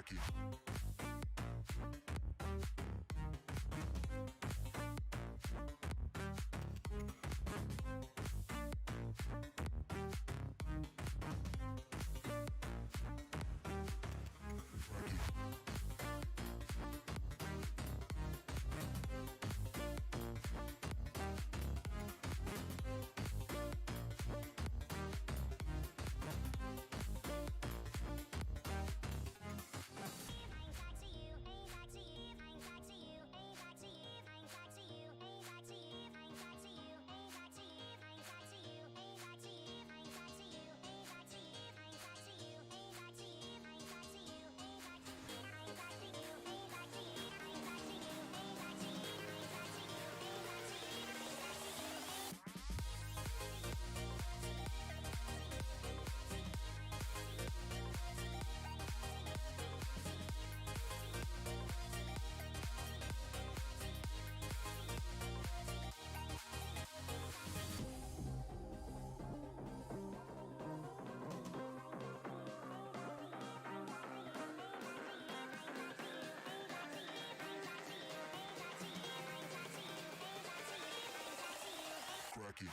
Cracky. Cracky.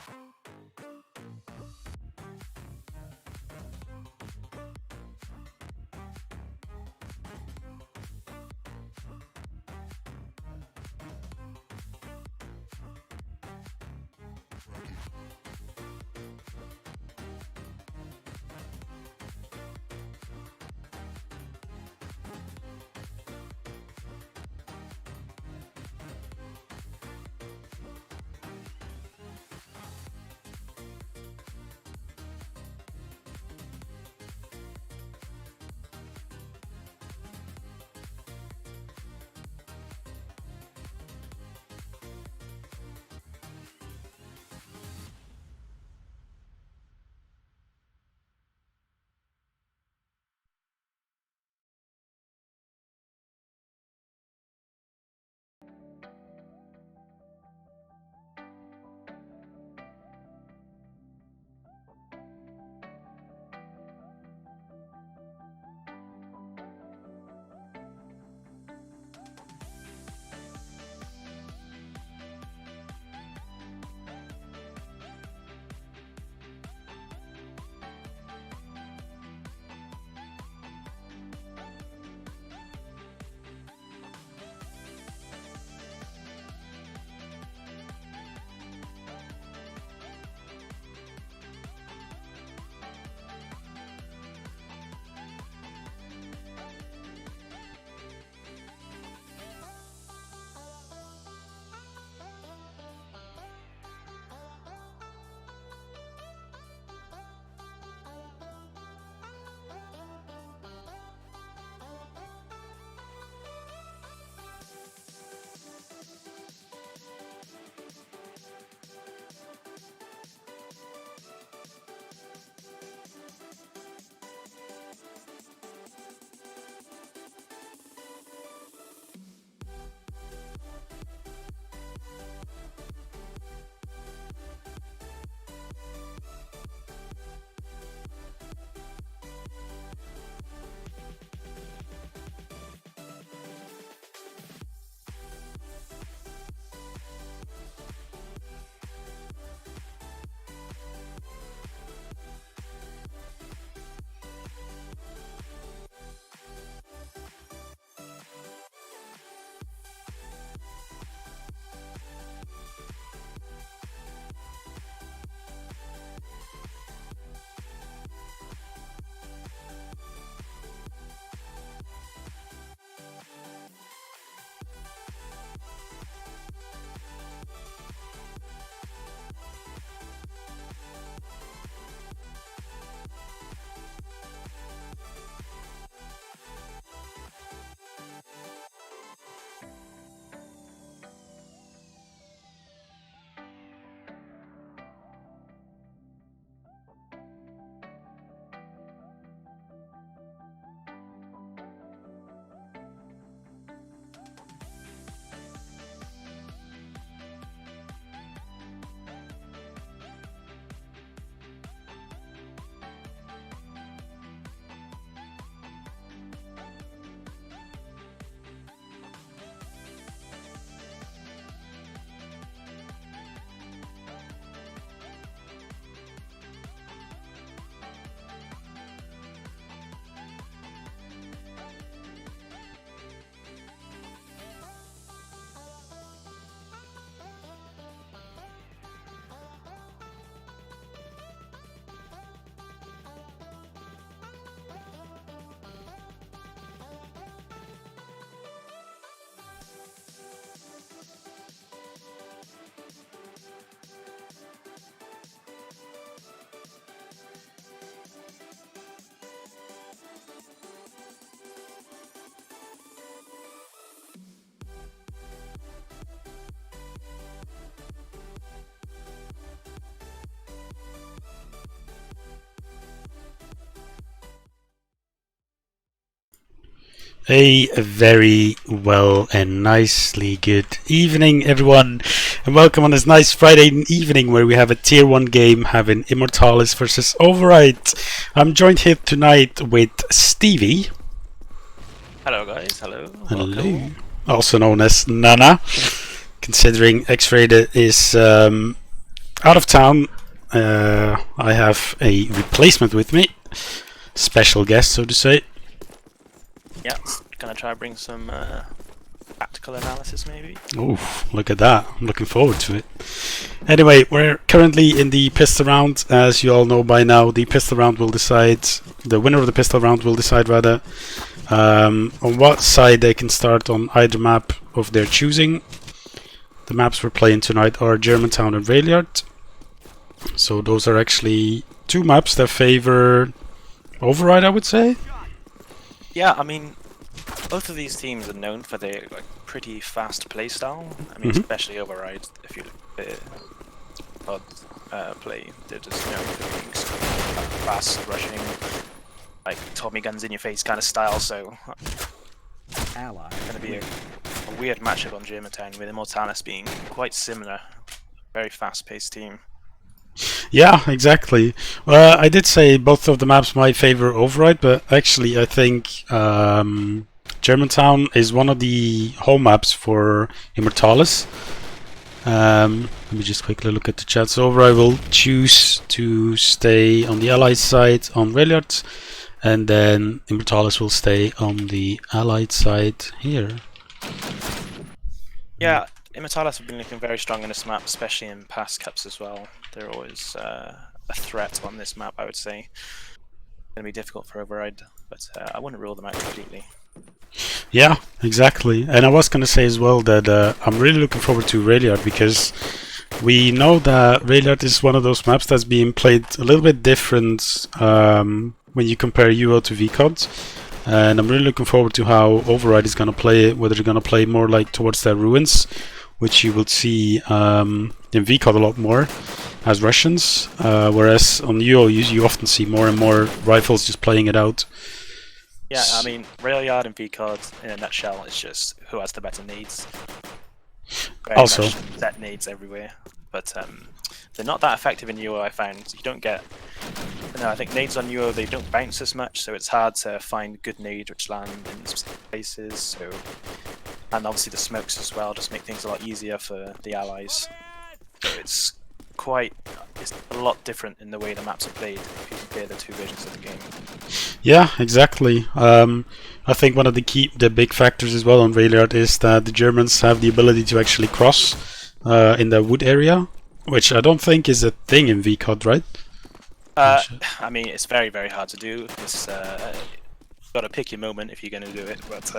A very well and nicely good evening, everyone, and welcome on this nice Friday evening where we have a tier 1 game having Immortalis versus Override. I'm joined here tonight with Stevie. Hello guys, hello. Hello. Welcome. Also known as Nana, considering X-Rated is out of town. I have a replacement with me, special guest so to say. Yeah, gonna try to bring some tactical analysis maybe. Oh, look at that. I'm looking forward to it. Anyway, we're currently in the pistol round. As you all know by now, the pistol round will decide, the winner of the pistol round will decide rather, on what side they can start on either map of their choosing. The maps we're playing tonight are Germantown and Railyard. So those are actually two maps that favor Override, I would say. Yeah, I mean, both of these teams are known for their pretty fast playstyle. I mean, especially Override. If you look at their CoD play, they're just known for being fast, rushing, like Tommy guns in your face kind of style. So, it's gonna be a weird matchup on Germantown with Immortalis being quite similar, very fast-paced team. Yeah, exactly. Well, I did say both of the maps might favor Override, but actually I think Germantown is one of the home maps for Immortalis. Let me just quickly look at the chat. So Override will choose to stay on the Allied side on Railyard, and then Immortalis will stay on the Allied side here. Yeah, Immortalis have been looking very strong in this map, especially in past cups as well. They're always a threat on this map, I would say. It's going to be difficult for Override, but I wouldn't rule them out completely. Yeah, exactly. And I was going to say as well that I'm really looking forward to Railyard because we know that Railyard is one of those maps that's being played a little bit different when you compare UO to VCOD. And I'm really looking forward to how Override is going to play it, whether they're going to play more like towards their ruins, which you will see in VCOD a lot more as Russians, whereas on UO you often see more and more rifles just playing it out. Yeah, I mean, Railyard and VCOD in a nutshell is just who has the better needs. Very Also, much set needs everywhere, but they're not that effective in UO. I found you don't get. No, I think nades on UO they don't bounce as much, so it's hard to find good nades which land in specific places. So, and obviously the smokes as well just make things a lot easier for the allies. So it's a lot different in the way the maps are played if you compare the two versions of the game. yeah, exactly. I think one of the big factors as well on Railyard is that the Germans have the ability to actually cross in the wood area, which I don't think is a thing in VCOD, right? I mean, it's very, very hard to do. It's got to pick your moment if you're going to do it, but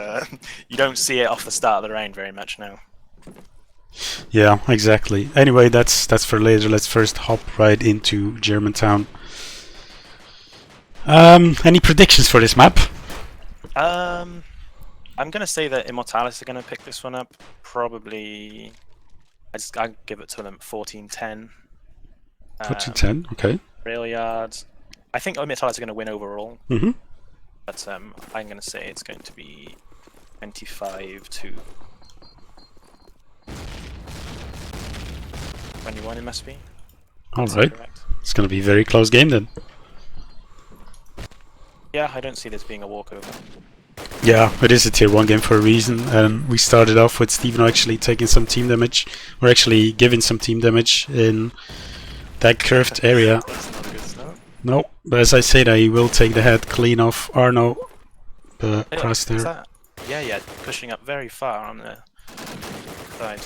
you don't see it off the start of the round very much now. Yeah, exactly. Anyway, that's for later. Let's first hop right into Germantown. Any predictions for this map? I'm gonna say that Immortalis are gonna pick this one up. Probably, I'd give it to them 14-10. 14-10, okay. Railyard. I think Immortalis are gonna win overall. But I'm gonna say it's going to be 25-21. It must be. All right. It's gonna be a very close game then. Yeah, I don't see this being a walkover. Yeah, it is a tier 1 game for a reason, and we started off with Steven actually taking some team damage. We're actually giving some team damage in that curved area. That's not a good start. No, but as I said, I will take the head clean off Arno. But cross there. Yeah, pushing up very far on the side.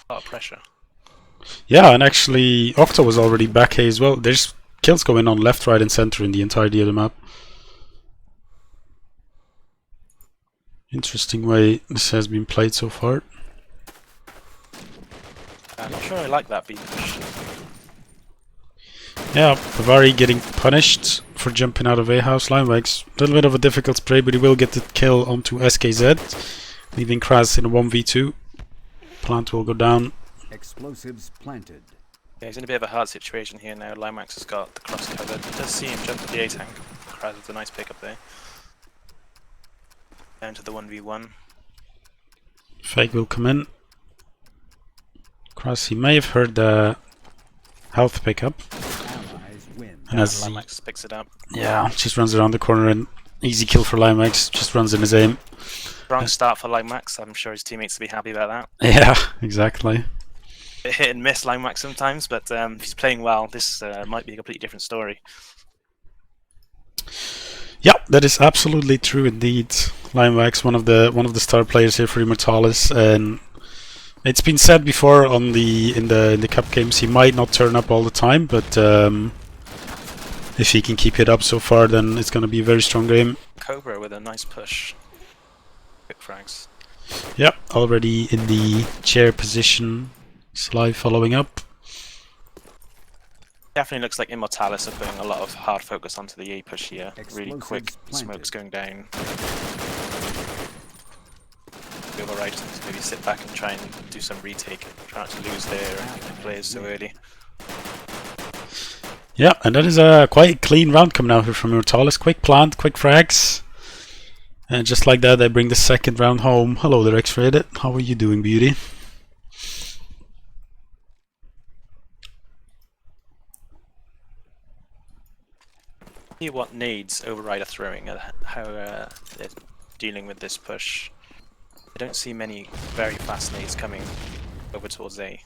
A lot of pressure. Yeah, and actually Octo was already back here as well. There's kills going on left, right, and center in the entirety of the map. Interesting way this has been played so far. I'm not sure I like that being pushed. Yeah, Bavari getting punished for jumping out of A house line. Makes a little bit of a difficult spray, but he will get the kill onto SKZ, leaving Kraz in a 1v2. Plant will go down. Explosives planted. Yeah, he's in a bit of a hard situation here now. Limax has got the cross covered. Does see him jump at the A tank. Kraz with a nice pick up there. Down to the 1v1. Fake will come in. Cross, he may have heard the health pickup. Allies win. And as he, Limax picks it up. yeah, just runs around the corner and easy kill for Limax. Just runs in his aim. Strong start for Limax. I'm sure his teammates will be happy about that. Yeah, exactly. Bit hit and miss Limax sometimes, but if he's playing well, this might be a completely different story. Yeah, that is absolutely true indeed. Limax, one of the star players here for Immortalis, and it's been said before on in the cup games he might not turn up all the time, but if he can keep it up so far, then it's going to be a very strong game. Cobra with a nice push. Quick frags. Yeah, already in the chair position. Sly following up. Definitely looks like Immortalis are putting a lot of hard focus onto the A push here. Really quick Explosives smokes planted. going down. Override to maybe sit back and try and do some retake. Try not to lose their players so early. Yeah, and that is a quite clean round coming out here from Immortalis. Quick plant, quick frags. And just like that, they bring the second round home. Hello there, X-Rated. How are you doing, beauty? See what nades Override are throwing and how they're dealing with this push. I don't see many very fast nades coming over towards A.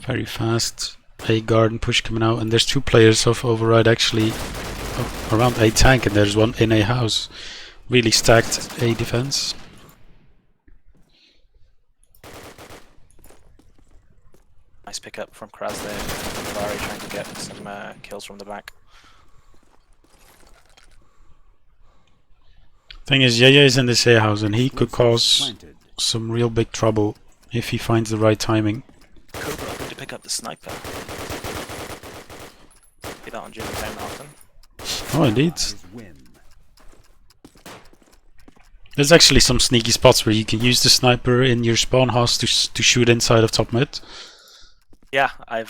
Very fast. A garden push coming out, and there's two players of Override actually around A tank, and there's one in A house. Really stacked A defense. Nice pickup from Kraz there. Vari trying to get some kills from the back. Thing is, Yaya is in this A house, and he could Explosives cause planted. some real big trouble if he finds the right timing. Cobra hoping to pick up the sniper. Get that on Jimmy Town Martin. Oh, indeed. Allies win. There's actually some sneaky spots where you can use the sniper in your spawn house to shoot inside of top mid. Yeah, I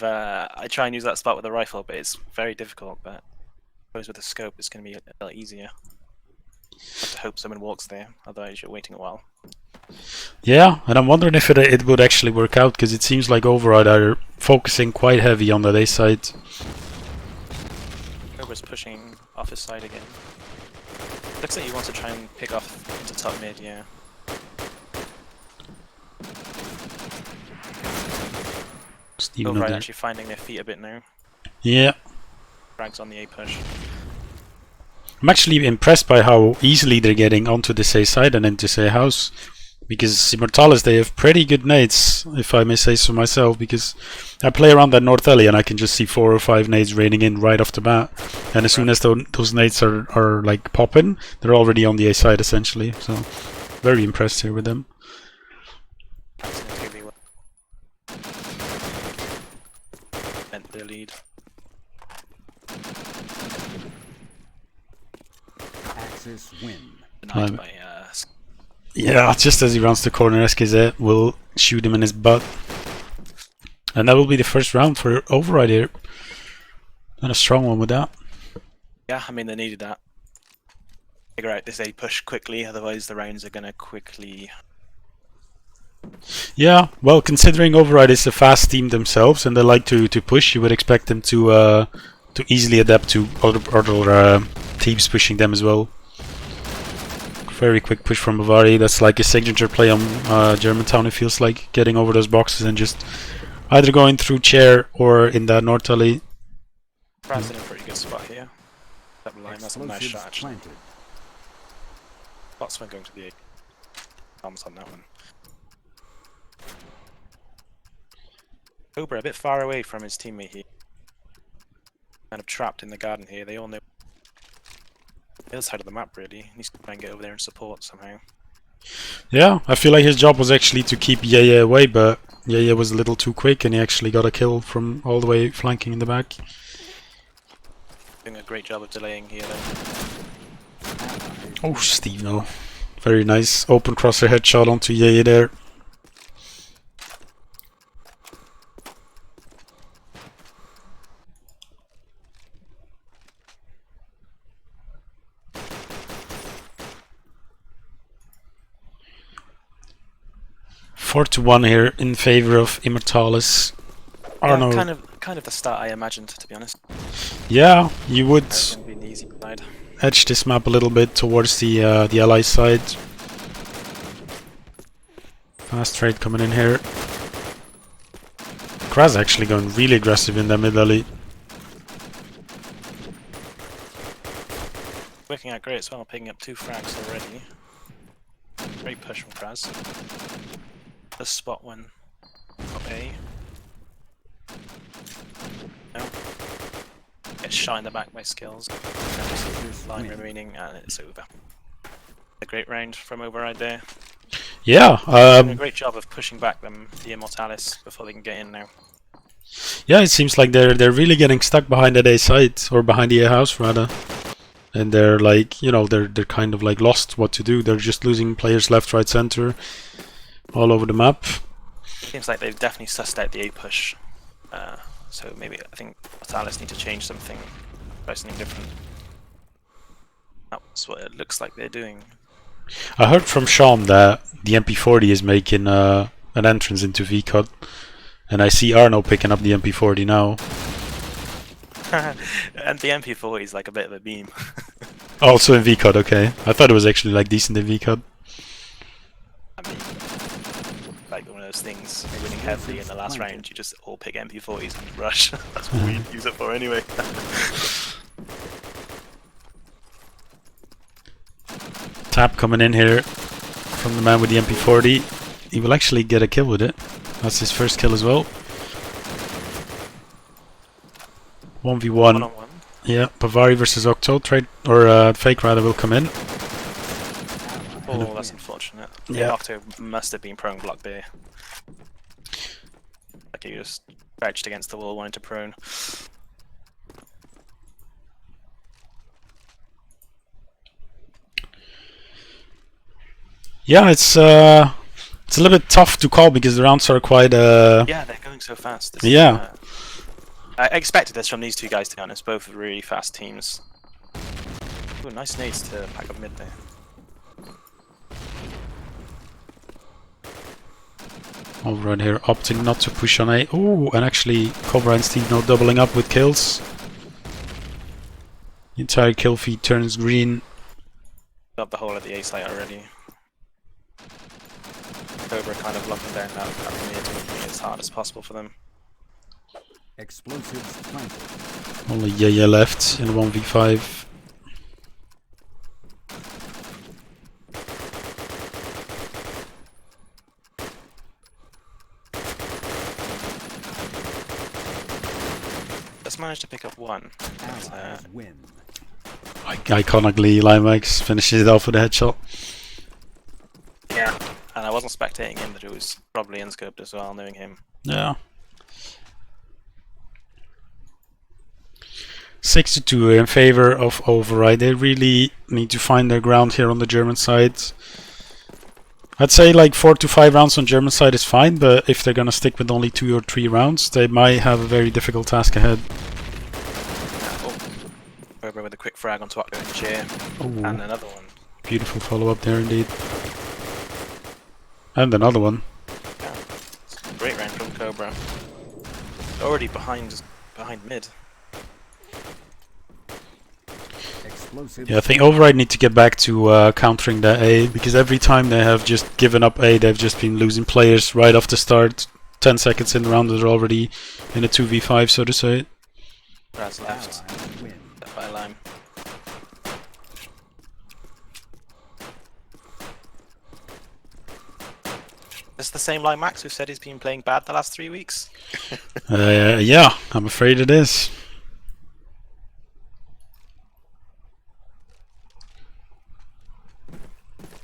try and use that spot with a rifle, but it's very difficult. But I suppose with a scope, it's going to be a lot easier. Have to hope someone walks there, otherwise you're waiting a while. Yeah, and I'm wondering if it would actually work out, because it seems like Override are focusing quite heavy on that A side. Cobra's pushing off his side again. Looks like he wants to try and pick off into top mid, yeah. Steven Override there. actually finding their feet a bit now. Yeah, Frags on the A push. I'm actually impressed by how easily they're getting onto this A side and into this A house. Because Immortalis, they have pretty good nades, if I may say so myself, because I play around that north alley and I can just see 4 or 5 nades raining in right off the bat. And as soon as those nades are like popping, they're already on the A side essentially. So, very impressed here with them. That's going to be well. Meant their lead. Axis win. Denied by Yeah, just as he rounds the corner, SKZ will shoot him in his butt. And that will be the first round for Override here. And a strong one with that. yeah, I mean they needed that. Figure out this A push quickly, otherwise the rounds are going to quickly. Yeah, well, considering Override is a fast team themselves and they like to push, you would expect them to easily adapt to other teams pushing them as well. Very quick push from Bavari. That's like a signature play on Germantown, it feels like, getting over those boxes and just either going through chair or in that north alley. Kraz in a pretty good spot here. Double line, that's a nice Explosives shot actually. planted. Botsman going to the arms on that one. Cobra a bit far away from his teammate here. Kind of trapped in the garden here. They all know the other side of the map really. He needs to try and get over there and support somehow. Yeah, I feel like his job was actually to keep Yaya away, but Yaya was a little too quick and he actually got a kill from all the way flanking in the back. Doing a great job of delaying here though. Oh, Steve, no. Very nice. Open crosser headshot onto Yaya there. 4-1 here in favor of Immortalis. I don't know. Kind of the start I imagined, to be honest. Yeah, you would It's gonna be the easy side. edge this map a little bit towards the ally side. Fast trade coming in here. Kraz actually going really aggressive in the mid alley. Working out great as well, picking up 2 frags already. Great push from Kraz. The spot one. Top A. No. Gets shot in the back by skills. Line remaining and it's over. A great round from Override there. Yeah, Doing a great job of pushing back the Immortalis before they can get in now. yeah. It seems like they're really getting stuck behind that A site or behind the A house rather, and they're like, you know, they're kind of like lost what to do. They're just losing players left, right, center, all over the map. Seems like they've definitely sussed out the A push. So maybe I think Immortalis need to change something, try something different. That's what it looks like they're doing. I heard from Sean that the MP40 is making an entrance into VCOD, and I see Arno picking up the MP40 now. And the MP40 is like a bit of a beam. Also in VCOD, okay. I thought it was actually like decent in VCOD. I mean, like one of those things, you're winning heavily in the last round, you just all pick MP40s and rush. That's what we use it for anyway. Tap coming in here from the man with the MP40. He will actually get a kill with it. That's his first kill as well. 1v1. One-on-one. Yeah, Bavari versus Octo. Trade or Fake rather will come in. Oh, that's unfortunate. Yeah. Octo must have been prone block B. Like he just crouched against the wall, wanting to prone. Yeah, it's a little bit tough to call because the rounds are quite Yeah, they're going so fast. This Yeah. I expected this from these two guys, to be honest. Both really fast teams. Ooh, nice nades to pack up mid there. over on here, opting not to push on A. Oh, and actually Cobra and Steve now doubling up with kills. The entire kill feed turns green. Got the whole of the A site already. Cobra kind of locking down that mid, making it as hard as possible for them. Explosives planted. Only Yaya left in 1v5. Just managed to pick up one. But, Allies win. Iconically, Limax finishes it off with a headshot. yeah. And I wasn't spectating him, but it was probably unscoped as well, knowing him. Yeah. 62 in favor of Override. They really need to find their ground here on the German side. I'd say like 4 to 5 rounds on German side is fine, but if they're gonna stick with only 2 or 3 rounds, they might have a very difficult task ahead. Cobra with a quick frag onto Octo and chair. Ooh. And another one. Beautiful follow up there indeed. And another one. Yeah. Great round from Cobra. Already behind mid. Explosives. Yeah, I think Override need to get back to countering that A, because every time they have just given up A, they've just been losing players right off the start. 10 seconds in the round, they're already in a 2v5, so to say. Raz left. Allies win. Left by Lime. It's the same Lime Max who said he's been playing bad the last 3 weeks. Yeah, I'm afraid it is.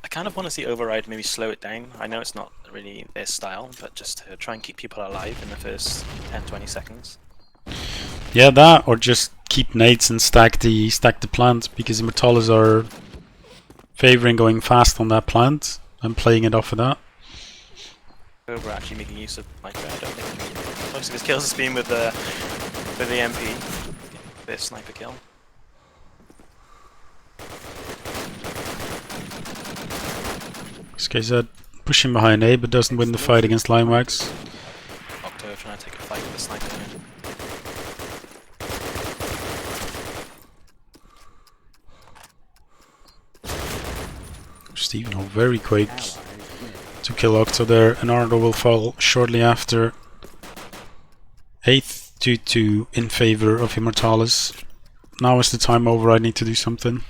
I kind of want to see Override maybe slow it down. I know it's not really their style, but just to try and keep people alive in the first 10-20 seconds. Yeah, that, or just keep nades and stack the plant, because Immortalis are favoring going fast on that plant and playing it off of that. Cobra actually making use of Sniper. I don't think most of his kills has been with the MP. This sniper kill. This guy's at Pushing behind A, but doesn't win the fight against Limewax. Octo trying to take a fight with the sniper. Steven very quick to kill Octo there, and Arno will fall shortly after. 8th 2-2 in favor of Immortalis. Now is the time over, I need to do something.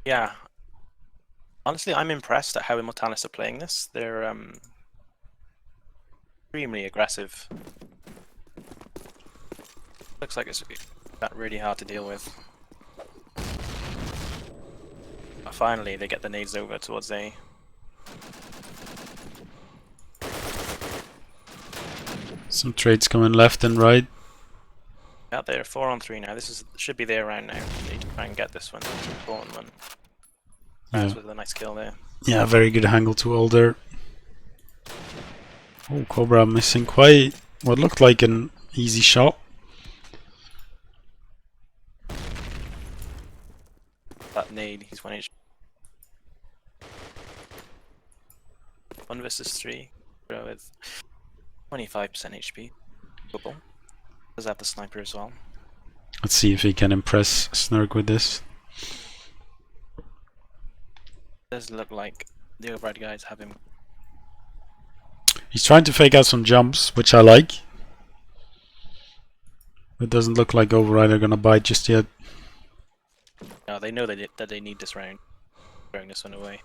Yeah. Honestly, I'm impressed at how Immortalis are playing this. They're extremely aggressive. Looks like it's really hard to deal with. But finally, they get the nades over towards A. Some trades coming left and right. Yeah, they're 4-on-3 now. This should be their round now. They need to try and get this one. Important one. That's with a nice kill there. Yeah, very good angle to hold there. Oh, Cobra missing quite what looked like an easy shot. That nade, he's 1 HP. 1 versus 3. With 25% HP. Football. Does have the sniper as well. Let's see if he can impress Snurk with this. Does look like the Override guys have him. He's trying to fake out some jumps, which I like. It doesn't look like Override are gonna bite just yet. No, they know that they need this round. Throwing this one away.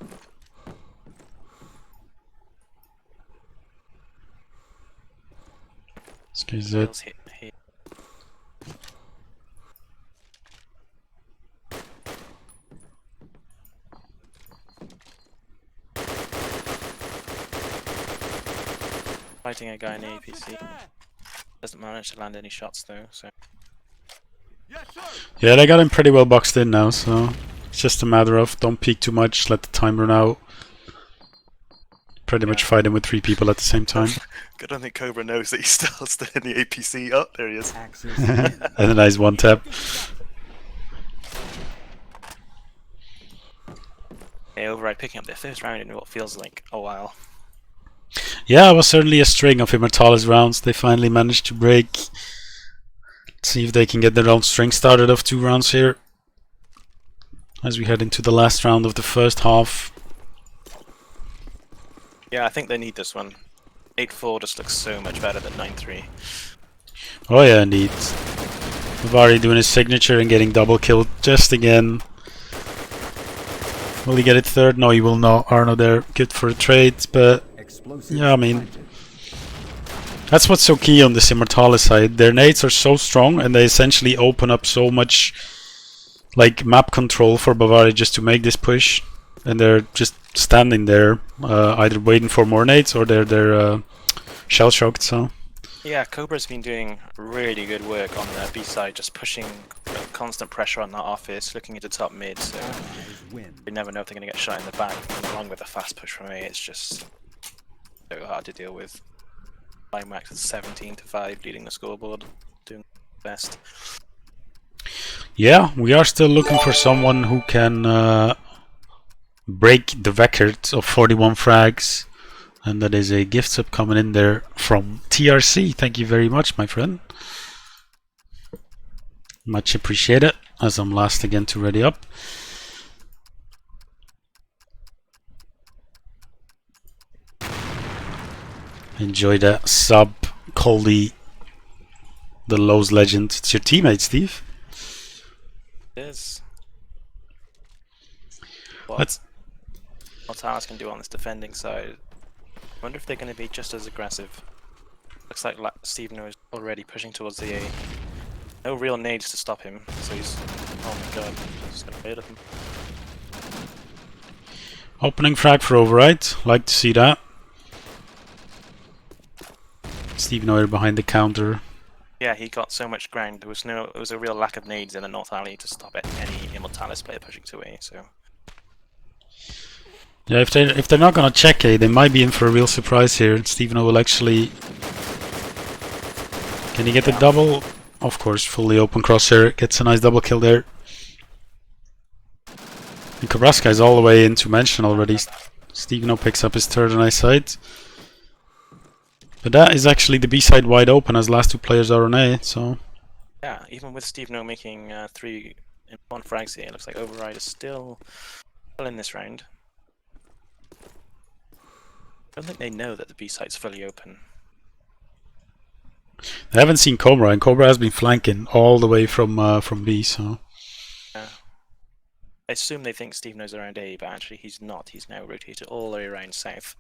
Excuse it. Hit. Fighting a guy in APC. Doesn't manage to land any shots though, so. Yeah, they got him pretty well boxed in now, so it's just a matter of don't peek too much, let the time run out. Pretty much fight him with 3 people at the same time. I don't think Cobra knows that he's still in the APC. Oh, there he is. And a nice one tap. Yeah, Override picking up their first round in what feels like a while. Yeah, it was certainly a string of Immortalis rounds. They finally managed to break. Let's see if they can get their own string started of 2 rounds here. As we head into the last round of the first half. Yeah, I think they need this one. 8-4 just looks so much better than 9-3. Oh yeah, indeed. Vari doing his signature and getting double killed just again. Will he get it third? No, he will not. Arno there, good for a trade, but yeah, I mean, that's what's so key on this Immortalis side. Their nades are so strong and they essentially open up so much like map control for Bavaria just to make this push. And they're just standing there, either waiting for more nades or they're shell shocked. So yeah, Cobra's been doing really good work on the B side, just pushing constant pressure on that office, looking at the top mid. So we never know if they're going to get shot in the back. And along with a fast push from A, it's just so hard to deal with. Limewax is 17-5, leading the scoreboard, doing best. yeah, we are still looking for someone who can break the record of 41 frags, and that is a gift sub coming in there from TRC. Thank you very much, my friend. Much appreciated, as I'm last again to ready up. Enjoy that sub, Coldy, the Lowe's legend. It's your teammate, Steve. It is. Let's What Talis can do on this defending side. I wonder if they're going to be just as aggressive. Looks like Steven is already pushing towards the A. No real nades to stop him, so he's... oh my god, he's going to murder him. opening frag for Override. Like to see that. Steven Oyer behind the counter. Yeah, he got so much ground. There was a real lack of nades in the North Alley to stop any Immortalis player pushing to A, so... Yeah, if they're not gonna check A, they might be in for a real surprise here. Steven will actually... Can he get the double? Of course, fully open crosshair. Gets a nice double kill there. And Kabraska is all the way into Mansion already. Steveno picks up his third on A side. But that is actually the B side wide open as last two players are on A, so... Yeah, even with Steve No making 3 in 1 frags here, it looks like Override is still in this round. I don't think they know that the B site's fully open. They haven't seen Cobra, and Cobra has been flanking all the way from B, so... Yeah. I assume they think Steve knows around A, but actually he's not. He's now rotated all the way around south.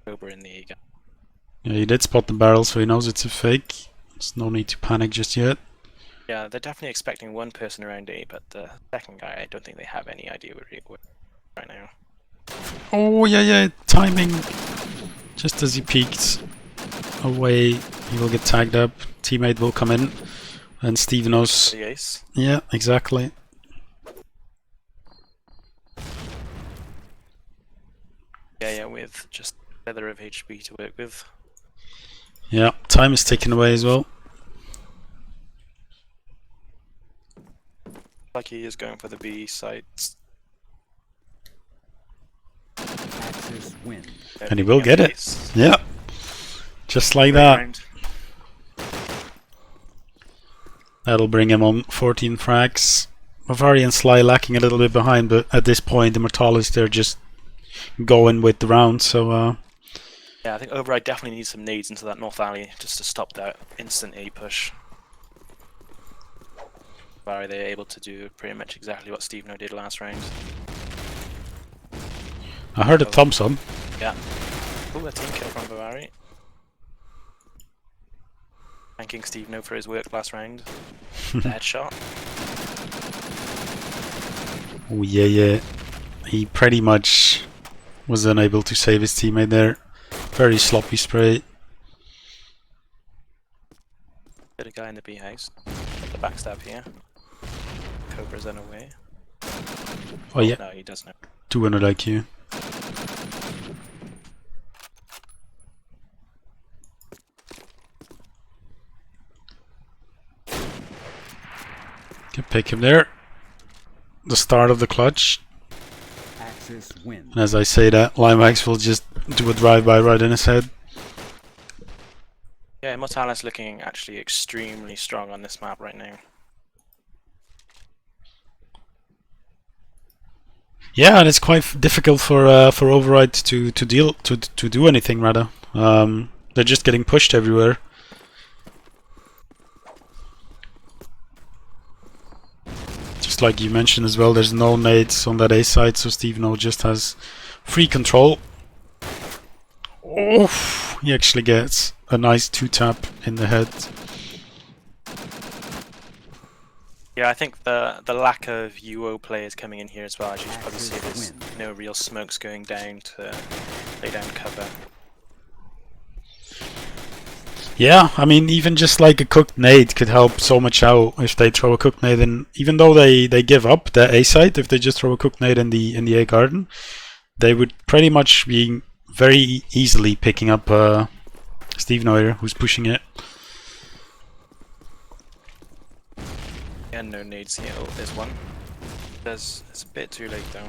Cobra in the A gap. Yeah, he did spot the barrel, so he knows it's a fake. There's no need to panic just yet. Yeah, they're definitely expecting one person around A, but the second guy, I don't think they have any idea where he is right now. Oh, yeah, timing. Just as he peeked away, he will get tagged up. Teammate will come in, and Steve knows. The ace. Yeah, exactly. Yeah, with just feather of HP to work with. Yeah, time is taken away as well. Like he is going for the B sites. Axis win. And he will get it. Yeah. Just like that. That'll bring him on 14 frags. Mavari and Sly lacking a little bit behind, but at this point, immoratalis, they're just going with the round, so... Yeah, I think Override definitely needs some nades into that north alley just to stop that instant A push. Are they able to do pretty much exactly what Steve No did last round? I heard a thumbs up. Yeah. Ooh, a team kill from Bavari. Thanking Steve No for his work last round. The headshot. Oh, yeah. He pretty much was unable to save his teammate there. Very sloppy spray. Got a guy in the B house. The backstab here. Cobra's unaware. Oh, yeah. No, he does know. 200 IQ. Can pick him there. The start of the clutch. Axis win. And as I say that, Limax will just do a drive-by right in his head. Yeah, immoratalis looking actually extremely strong on this map right now. Yeah, and it's quite difficult for Override to do anything rather. They're just getting pushed everywhere. Just like you mentioned as well, there's no nades on that A side, so Steve No just has free control. Oof! He actually gets a nice 2-tap in the head. Yeah, I think the lack of UO players coming in here as well, as you probably see there's no real smokes going down to lay down cover. Yeah, I mean, even just like a cooked nade could help so much out if they throw a cooked nade, and even though they give up the A site, if they just throw a cooked nade in the A garden, they would pretty much be very easily picking up Steve Neuer, who's pushing it. And no nades here. Oh, there's one. It's a bit too late though.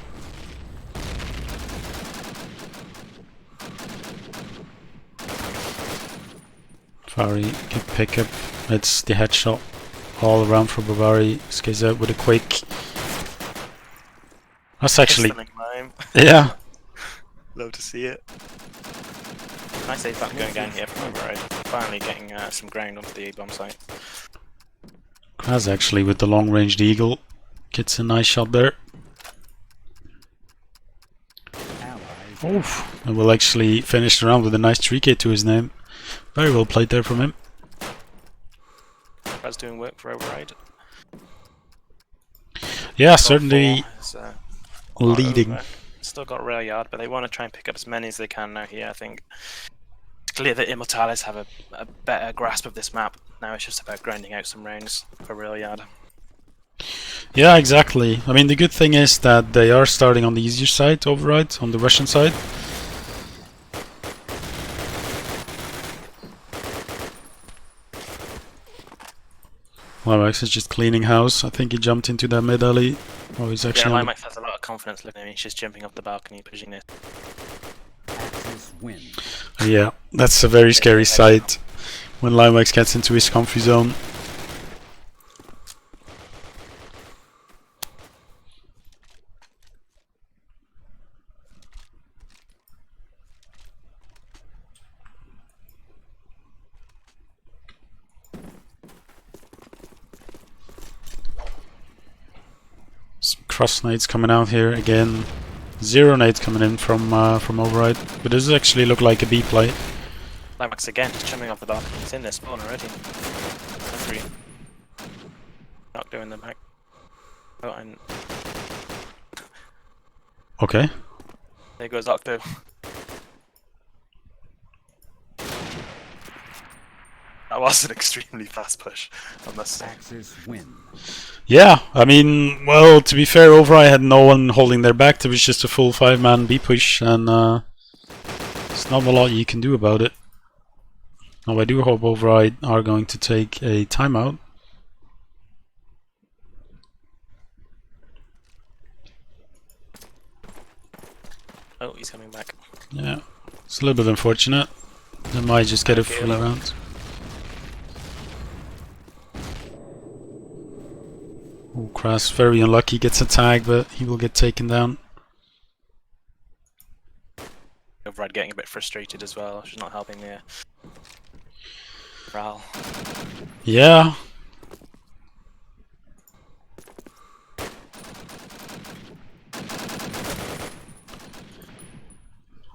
Bavari can pick up. It's the headshot all around for Bavari. Skates out with a quick. That's actually. Yeah. Love to see it. Nice A-bomb going down here from Override. Finally getting some ground onto the A-bomb site. Kraz actually with the long-ranged eagle gets a nice shot there. Oof. And will actually finish the round with a nice 3k to his name. Very well played there from him. Kraz doing work for Override. Yeah, certainly is, leading. Still got rail yard, but they want to try and pick up as many as they can now here. I think it's clear that immoratalis have a better grasp of this map. Now it's just about grinding out some rounds for rail yard. Yeah, exactly. I mean, the good thing is that they are starting on the easier side, Override, on the Russian side. Limax is just cleaning house. I think he jumped into that mid alley. Oh, he's actually. Yeah, on Limax has a lot of confidence looking at me. He's just jumping off the balcony, pushing it. Axis win. Yeah, that's a very scary sight when Limewax gets into his comfy zone. Some cross nades coming out here again. 0 nades coming in from Override, but this actually look like a B play. Limewax again, just jumping off the balcony. He's in their spawn already. Three. Not doing the back. Oh, and Okay. there goes Octo. That was an extremely fast push, I must say. Axis win. Yeah, I mean, well, to be fair, Override had no one holding their back. There was just a full 5-man B push, and there's not a lot you can do about it. Now, I do hope Override are going to take a timeout. Oh, he's coming back. Yeah, it's a little bit unfortunate. They might just get a Okay, full hello. round. Oh, Kras, very unlucky, gets a tag, but he will get taken down. Override getting a bit frustrated as well. She's not helping the morale. Yeah.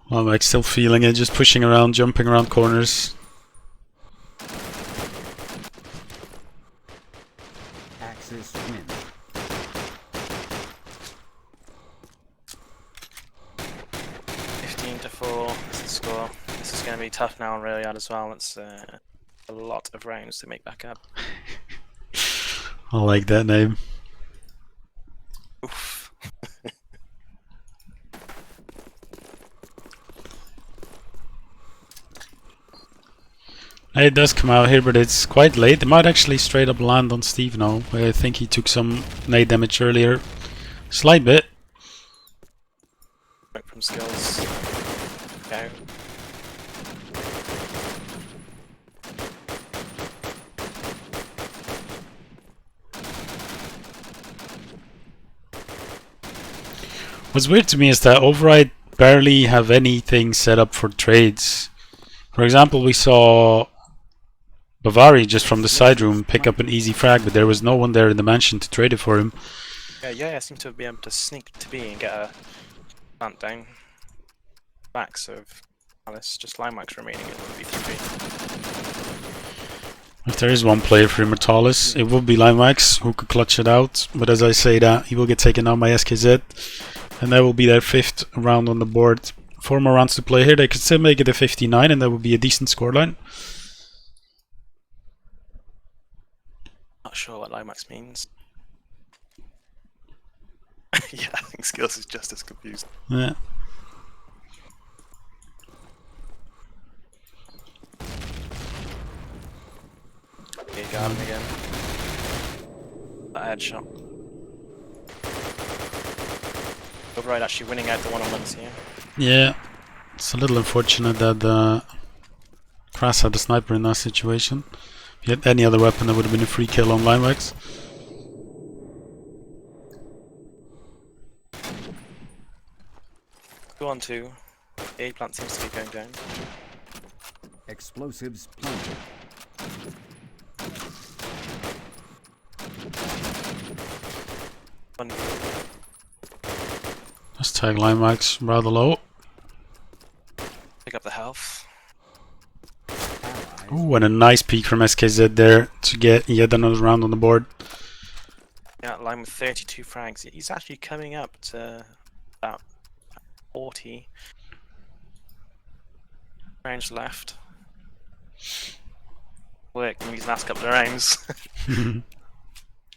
Well, I'm like still feeling it, just pushing around, jumping around corners. Axis win. To 4, this is the score. This is going to be tough now on Railyard as well. It's a lot of rounds to make back up. I like that name. Oof. It does come out here, but it's quite late. It might actually straight up land on Steve now. I think he took some nade damage earlier. Slight bit. Smoke from skills. Go. What's weird to me is that Override barely have anything set up for trades. For example, we saw Bavari just from the side room pick up an easy frag, but there was no one there in the mansion to trade it for him. Yeah, I seem to be able to sneak to B and get a plant down. Backs of Alice, just Limewax remaining at 1v3. If there is one player for Immortalis, it will be Limewax who could clutch it out. But as I say that, he will get taken out by SKZ, and that will be their 5th round on the board. 4 more rounds to play here. They could still make it a 59, and that would be a decent scoreline. Not sure what Limewax means. Yeah, I think Skills is just as confused. Yeah. Okay, got him again. That headshot. Override actually winning out the one-on-ones here. Yeah. It's a little unfortunate that Kras had the sniper in that situation. If he had any other weapon, that would have been a free kill on Limewax. 2-on-2. The A plant seems to be going down. Explosives planted. One Let's tag Limewax rather low. pick up the health. Allies Ooh, and a nice peek from SKZ there to get yet another round on the board. Yeah, Lime with 32 frags. He's actually coming up to about 40 rounds left. Worked in these last couple of rounds.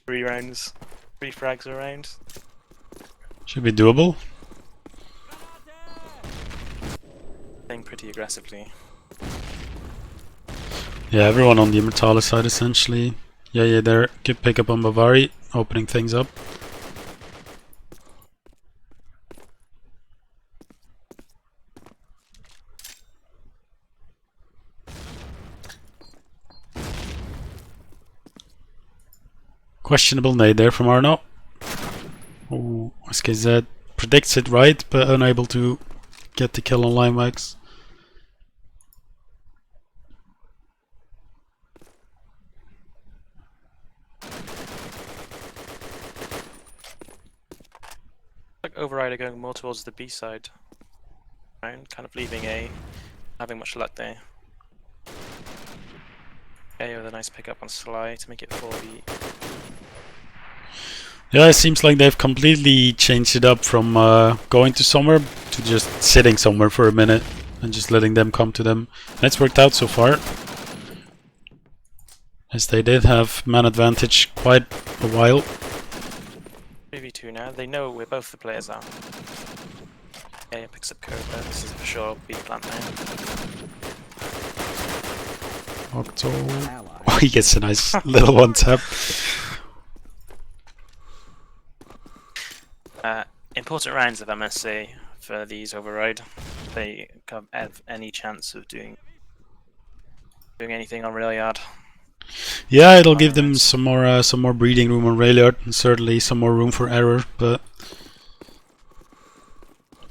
3 rounds. 3 frags a round. Should be doable. Playing pretty aggressively. Yeah, everyone on the Immortalis side essentially. Yeah, there. Good pick up on Bavari, opening things up. Questionable nade there from Arno. Oh, SKZ predicts it right, but unable to get the kill on Limewax. Like Override are going more towards the B side. Right, kind of leaving A, having much luck there. A with a nice pickup on Sly to make it 4v. Yeah, it seems like they've completely changed it up from going to somewhere to just sitting somewhere for a minute and just letting them come to them. And it's worked out so far, as they did have man advantage quite a while. 3v2 now, they know where both the players are. A picks up Cobra, this is for sure B plant now. Octo. Ally. Oh, he gets a nice little one tap. Important rounds of MSA for these Override. They can't have any chance of doing anything on Railyard. Yeah, it'll give them some more breathing room on Railyard, and certainly some more room for error. But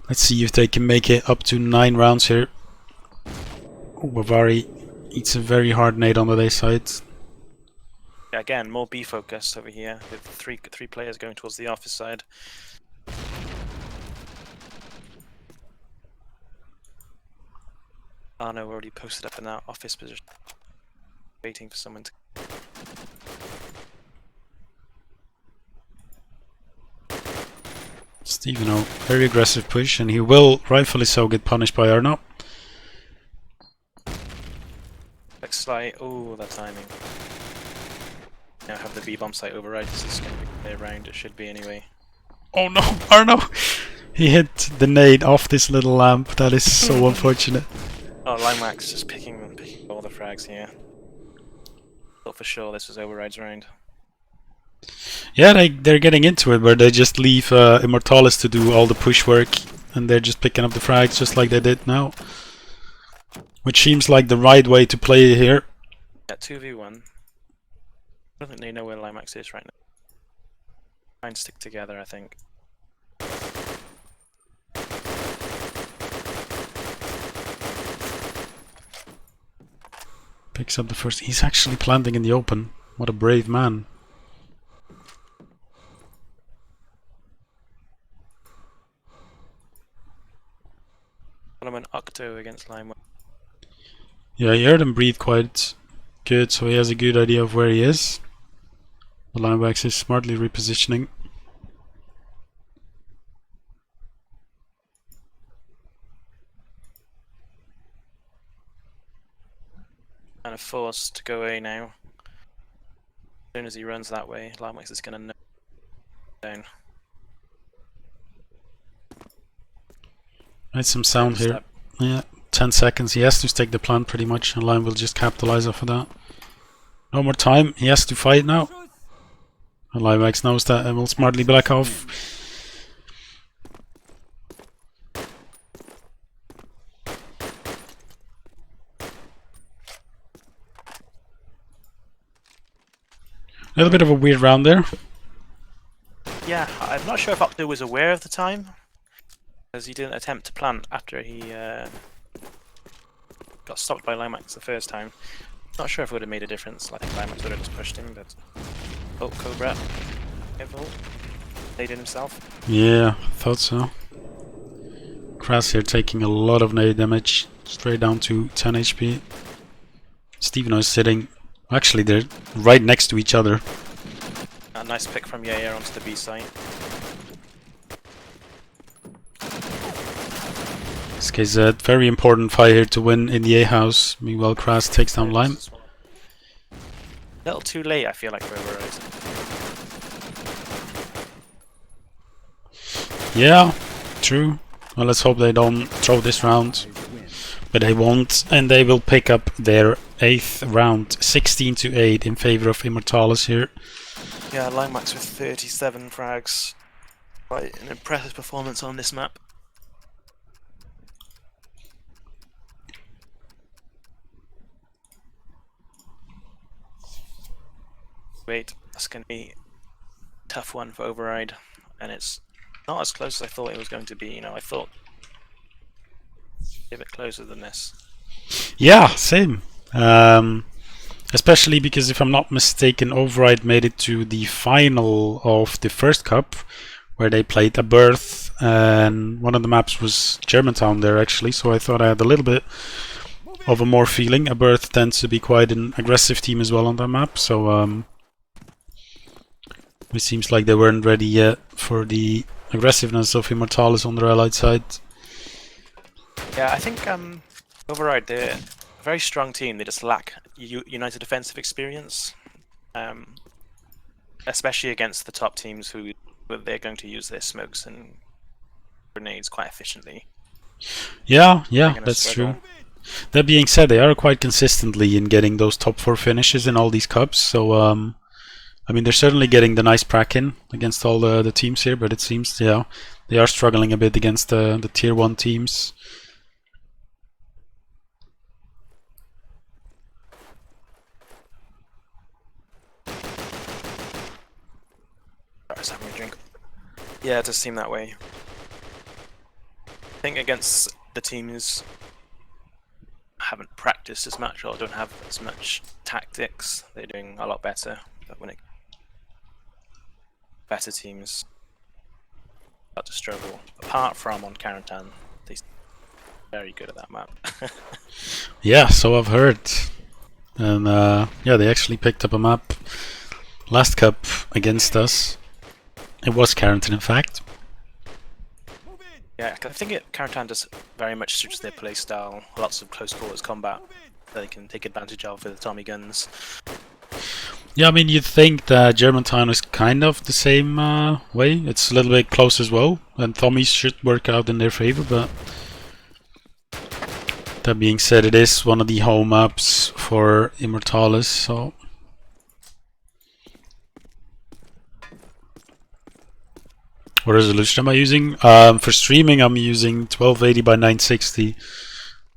let's see if they can make it up to 9 rounds here. Oh, Bavari eats a very hard nade on the A side. Again, more B focused over here with three players going towards the office side. Arno already posted up in that office position, waiting for someone to. Steveno, very aggressive push, and he will rightfully so get punished by Arno. Like Sly, oh, that timing. Now have the B bomb site Override. This is going to be a round. It should be anyway. Oh no, Arno! He hit the nade off this little lamp. That is so unfortunate. Oh, Limewax just picking all the frags here. Thought for sure this was Override's round. Yeah, they're getting into it, where they just leave immoratalis to do all the push work, and they're just picking up the frags just like they did now. Which seems like the right way to play here. Yeah, 2v1. I don't think they know where Limewax is right now. Try and stick together, I think. Picks up the first. He's actually planting in the open. What a brave man. Solomon Octo against Limewax. Yeah, he heard him breathe quite good, so he has a good idea of where he is. The Limewax is smartly repositioning. Kind of forced to go A now. As soon as he runs that way, Limewax is going to know down. Right, some sound here. Yeah, 10 seconds. He has to stake the plant pretty much, and Lime will just capitalize off of that. No more time. He has to fight now. And Limewax knows that and will smartly back off. A little bit of a weird round there. Yeah, I'm not sure if Octo was aware of the time, because he didn't attempt to plant after he got stopped by Limewax the first time. Not sure if it would have made a difference. I think Limewax would have just pushed him, but oh, Cobra, careful, naded himself. Yeah, thought so. Kras here taking a lot of nade damage, straight down to 10 HP. Steveno is sitting. Actually, they're right next to each other. A nice pick from Yair onto the B site. SKZ, very important fight here to win in the A house. Meanwhile, Kras takes down Lime. A little too late, I feel like, for Override. Yeah, true. Well, let's hope they don't throw this round. But they won't, and they will pick up their 8th round, 16-8 in favor of immoratalis here. Yeah, Limewax with 37 frags. Quite an impressive performance on this map. Wait, that's going to be a tough one for Override, and it's not as close as I thought it was going to be. You know, I thought a bit closer than this. Yeah, same. Especially because if I'm not mistaken, Override made it to the final of the first cup, where they played a berth, and one of the maps was Germantown there actually. So I thought I had a little bit of a more feeling. A berth tends to be quite an aggressive team as well on that map. So it seems like they weren't ready yet for the aggressiveness of Immortalis on their allied side. Yeah, I think Override, they're a very strong team. They just lack United defensive experience, especially against the top teams who they're going to use their smokes and grenades quite efficiently. Yeah, that's true. That being said, they are quite consistently in getting those top 4 finishes in all these cups. So I mean, they're certainly getting the nice prac in against all the teams here, but it seems, yeah, they are struggling a bit against the tier 1 teams. I was having a drink. Yeah, it does seem that way. I think against the teams haven't practiced as much or don't have as much tactics, they're doing a lot better. But when it better teams start to struggle, apart from on Karantan, they're very good at that map. Yeah, so I've heard. And yeah, they actually picked up a map last cup against us. It was Karantan, in fact. Yeah, I think Karantan just very much suits their playstyle. Lots of close quarters combat that they can take advantage of with the Tommy guns. Yeah, I mean, you'd think that Germantown is kind of the same way. It's a little bit close as well, and Tommies should work out in their favor, but that being said, it is one of the home maps for Immortalis, so... What resolution am I using? For streaming, I'm using 1280 by 960.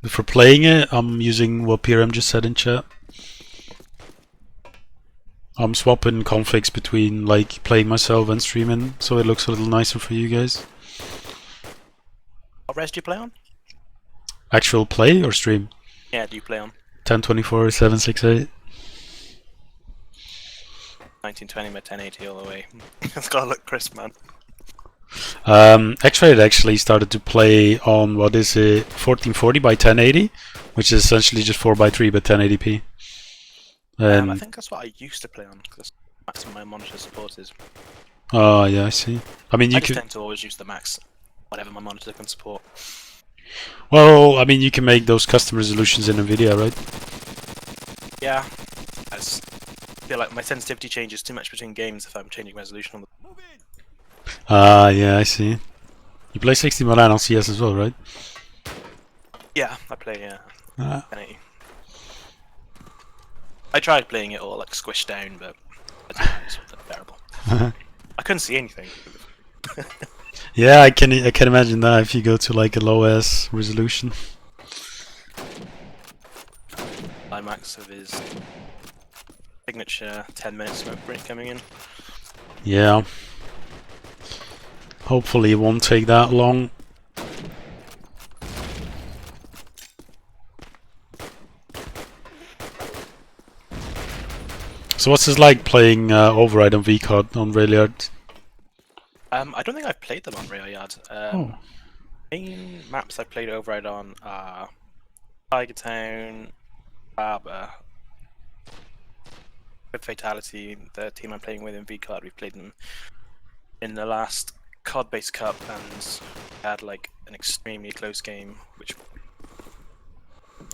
For playing it, I'm using what PRM just said in chat. I'm swapping configs between like playing myself and streaming, so it looks a little nicer for you guys. What res do you play on? Actual play or stream? Yeah, do you play on? 1024, 768. 1920 by 1080 all the way. It's gotta look crisp, man. X-Rated actually started to play on, what is it, 1440 by 1080, which is essentially just 4x3 but 1080p. I think that's what I used to play on, because that's maximum my monitor support is. Oh, yeah, I see. I mean, I just tend to always use the max, whatever my monitor can support. Well, I mean, you can make those custom resolutions in NVIDIA, right? Yeah, I just feel like my sensitivity changes too much between games if I'm changing resolution on the... Yeah, I see. You play 60 Milan on CS as well, right? Yeah, I play 1080. I tried playing it all like squished down, but it's terrible. I couldn't see anything. Yeah, I can imagine that if you go to like a low-ass resolution. Climax of his signature 10-minute smoke break coming in. Yeah. Hopefully it won't take that long. So what's it like playing Override on VCOD on Rayliard? I don't think I've played them on Rayliard. Main maps I've played Override on are Tiger Town, Harbour, with Fatality, the team I'm playing with in VCOD. We've played them in the last CoD-based cup and had like an extremely close game, which...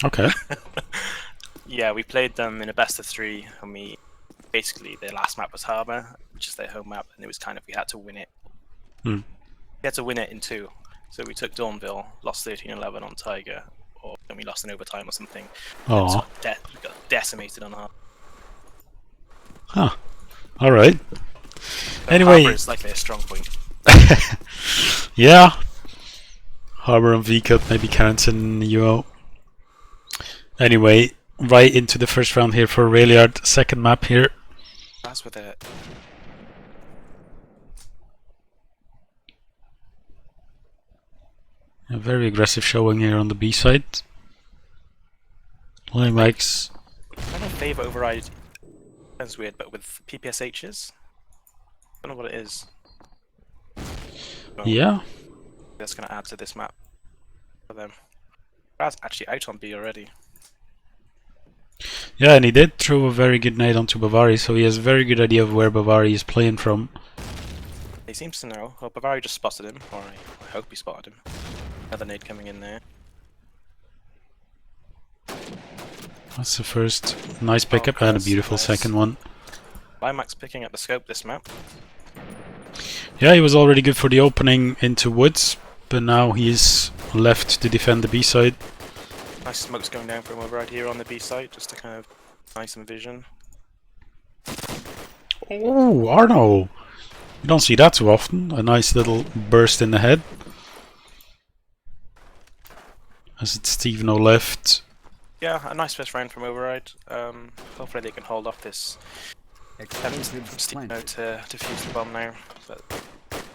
Okay. Yeah, we played them in a best of 3, and we basically their last map was Harbour, which is their home map, and it was kind of we had to win it. We had to win it in 2, so we took Dawnville, lost 13-11 on Tiger, or then we lost in overtime or something. Oh. We got decimated on Harbour. Huh. All right. So Anyway, Harbour is like their strong point. Yeah. Harbour and VCOD, maybe Karantan UO. Anyway, right into the first round here for Rayliard. Second map here. That's with it. A very aggressive showing here on the B side. Limax. I don't favour Override. That's weird, but with PPSHs? I don't know what it is. Oh, Yeah. that's going to add to this map for them. That's actually out on B already. Yeah, and he did throw a very good nade onto Bavari, so he has a very good idea of where Bavari is playing from. He seems to know. Well, Bavari just spotted him, or I hope he spotted him. Another nade coming in there. That's the first nice pickup, and a that's beautiful nice. second one. Limax picking up the scope this map. Yeah, he was already good for the opening into woods, but now he's left to defend the B side. Nice smokes going down from Override here on the B side, just to kind of nice and vision. Oh, Arno! You don't see that too often. A nice little burst in the head. As it's Steveno left. Yeah, a nice first round from Override. Hopefully they can hold off this Explosives Steveno planted. to defuse the bomb now. But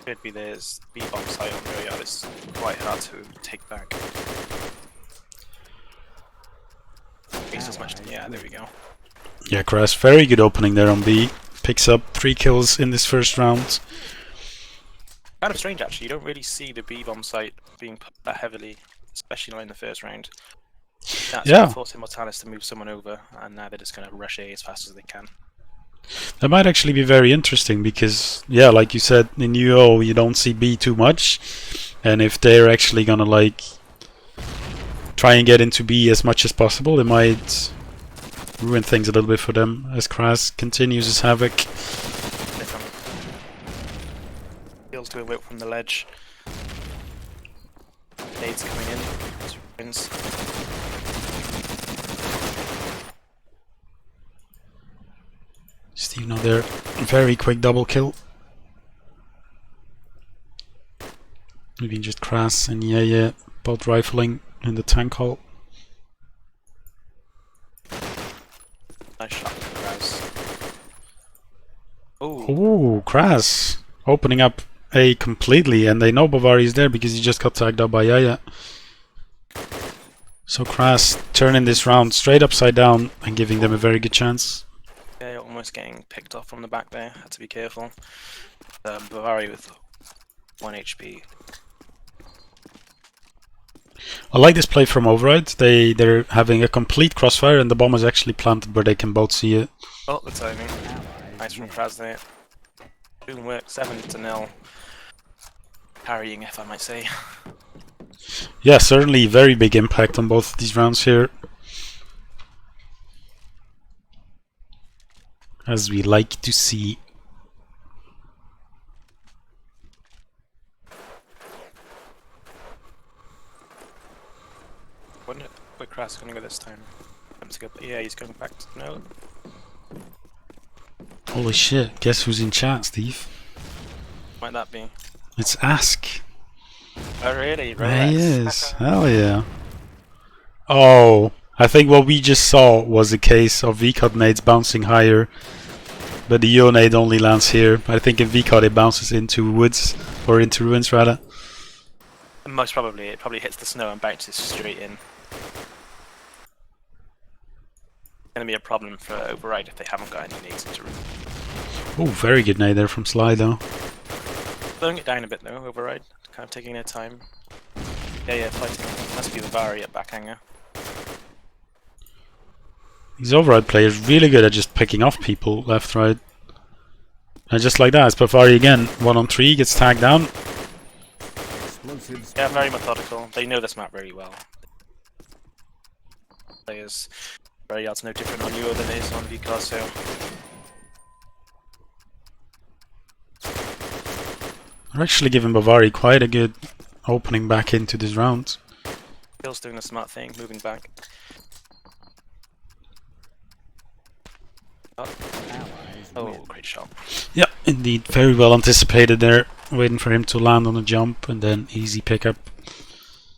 could be there's B-bomb site on the yard. It's quite hard to take back. Waste as much. Yeah, there we go. Yeah, Crass, very good opening there on B. Picks up 3 kills in this first round. Kind of strange actually. You don't really see the B-bomb site being put that heavily, especially not in the first round. That's Yeah. forcing Mortalis to move someone over, and now they're just going to rush A as fast as they can. That might actually be very interesting because, yeah, like you said, in UO you don't see B too much. And if they're actually gonna like try and get into B as much as possible, it might ruin things a little bit for them as Kras continues his havoc. Different. Feels doing work from the ledge. Nades coming in. Wins. Steveno there, very quick double kill. Maybe just Kras and yeah, both rifling in the tank hole. Nice shot from Kraz. Ooh, Ooh, Kras opening up A completely, and they know Bavari is there because he just got tagged up by Yaya. So Kras turning this round straight upside down and giving them a very good chance. yeah, almost getting picked off from the back there. Had to be careful. Bavari with 1 HP. I like this play from Override. They're having a complete crossfire and the bomb is actually planted where they can both see it. Oh, the timing. Nice from Kraz there. Doing work, 7-0. Parrying, if I might say. Yeah, certainly very big impact on both of these rounds here. As we like to see. Wonder where Kraz is going to go this time. Yeah, he's going back to no. Holy shit, guess who's in chat, Steve? Might that be? It's Ask. Oh really? There he is. Hell yeah. Oh, I think what we just saw was a case of VCOD nades bouncing higher, but the UO nade only lands here. I think in VCOD it bounces into woods, or into ruins rather. Most probably, it probably hits the snow and bounces straight in. Gonna be a problem for Override if they haven't got any nades into room. Oh, very good nade there from Sly though. Slowing it down a bit though, Override. Kind of taking their time. Yeah, fighting. Must be Bavari at back hanger. These Override players really good at just picking off people left, right. And just like that, it's Bavari again. 1-on-3, gets tagged down. Explosives Yeah, very methodical. They know this map very well. Players, very odds no different on UO than it is on VCAR, so They're actually giving Bavari quite a good opening back into this round. Bill's doing a smart thing, moving back. allies Oh, win. great shot. Yeah, indeed, very well anticipated there. Waiting for him to land on a jump and then easy pickup.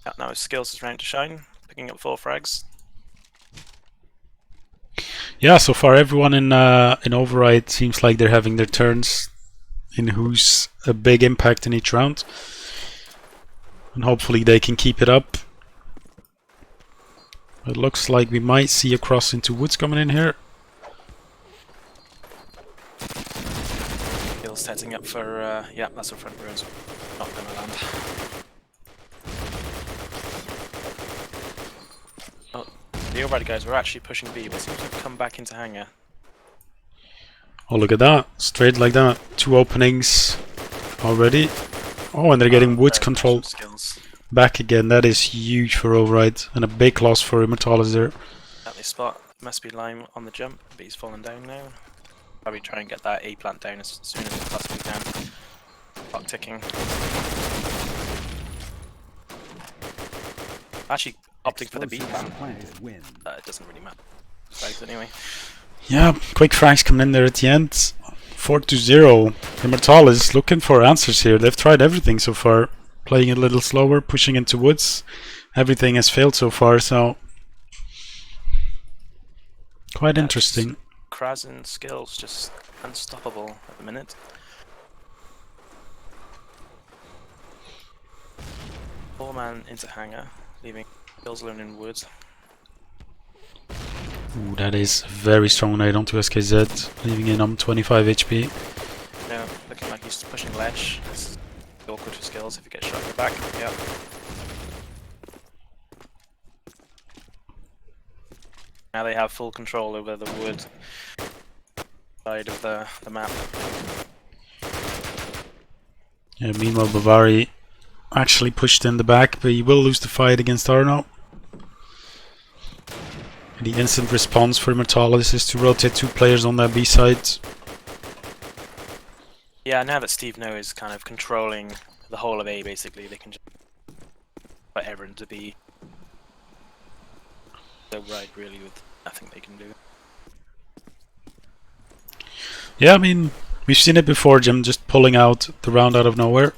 Yeah, now his skills is round to shine, picking up 4 frags. Yeah, so far everyone in Override seems like they're having their turns in who's a big impact in each round. And hopefully they can keep it up. It looks like we might see a cross into woods coming in here. Still setting up for, yeah, that's a front ruins. Not gonna land. Oh, the Override guys were actually pushing B, but seem to have come back into hangar. Oh, look at that. Straight like that. 2 openings already. Oh, and they're getting woods control Skills. back again. That is huge for Override. And a big loss for Immortalis there. At this spot, must be Lime on the jump, but he's fallen down now. Probably try and get that A plant down as soon as we possibly can. Clock ticking. Actually, opting for the B plant. It doesn't really matter. Right, anyway. Yeah, quick frags coming in there at the end. 4-0. Immortalis looking for answers here. They've tried everything so far. Playing a little slower, pushing into woods. Everything has failed so far, so quite interesting. Krasen skills just unstoppable at the minute. Four-man into hangar, leaving skills alone in woods. Ooh, that is a very strong nade onto SKZ, leaving in 25 HP. No, looking like he's pushing ledge. This is awkward for skills if you get shot in the back. Yep. Now they have full control over the wood side of the map. Yeah, meanwhile Bavari actually pushed in the back, but he will lose the fight against Arno. And the instant response for Immortalis is to rotate 2 players on that B side. Yeah, now that Steve No is kind of controlling the whole of A, basically, they can just put everyone to B. So right, really, with nothing they can do. Yeah, I mean, we've seen it before, Jim, just pulling out the round out of nowhere.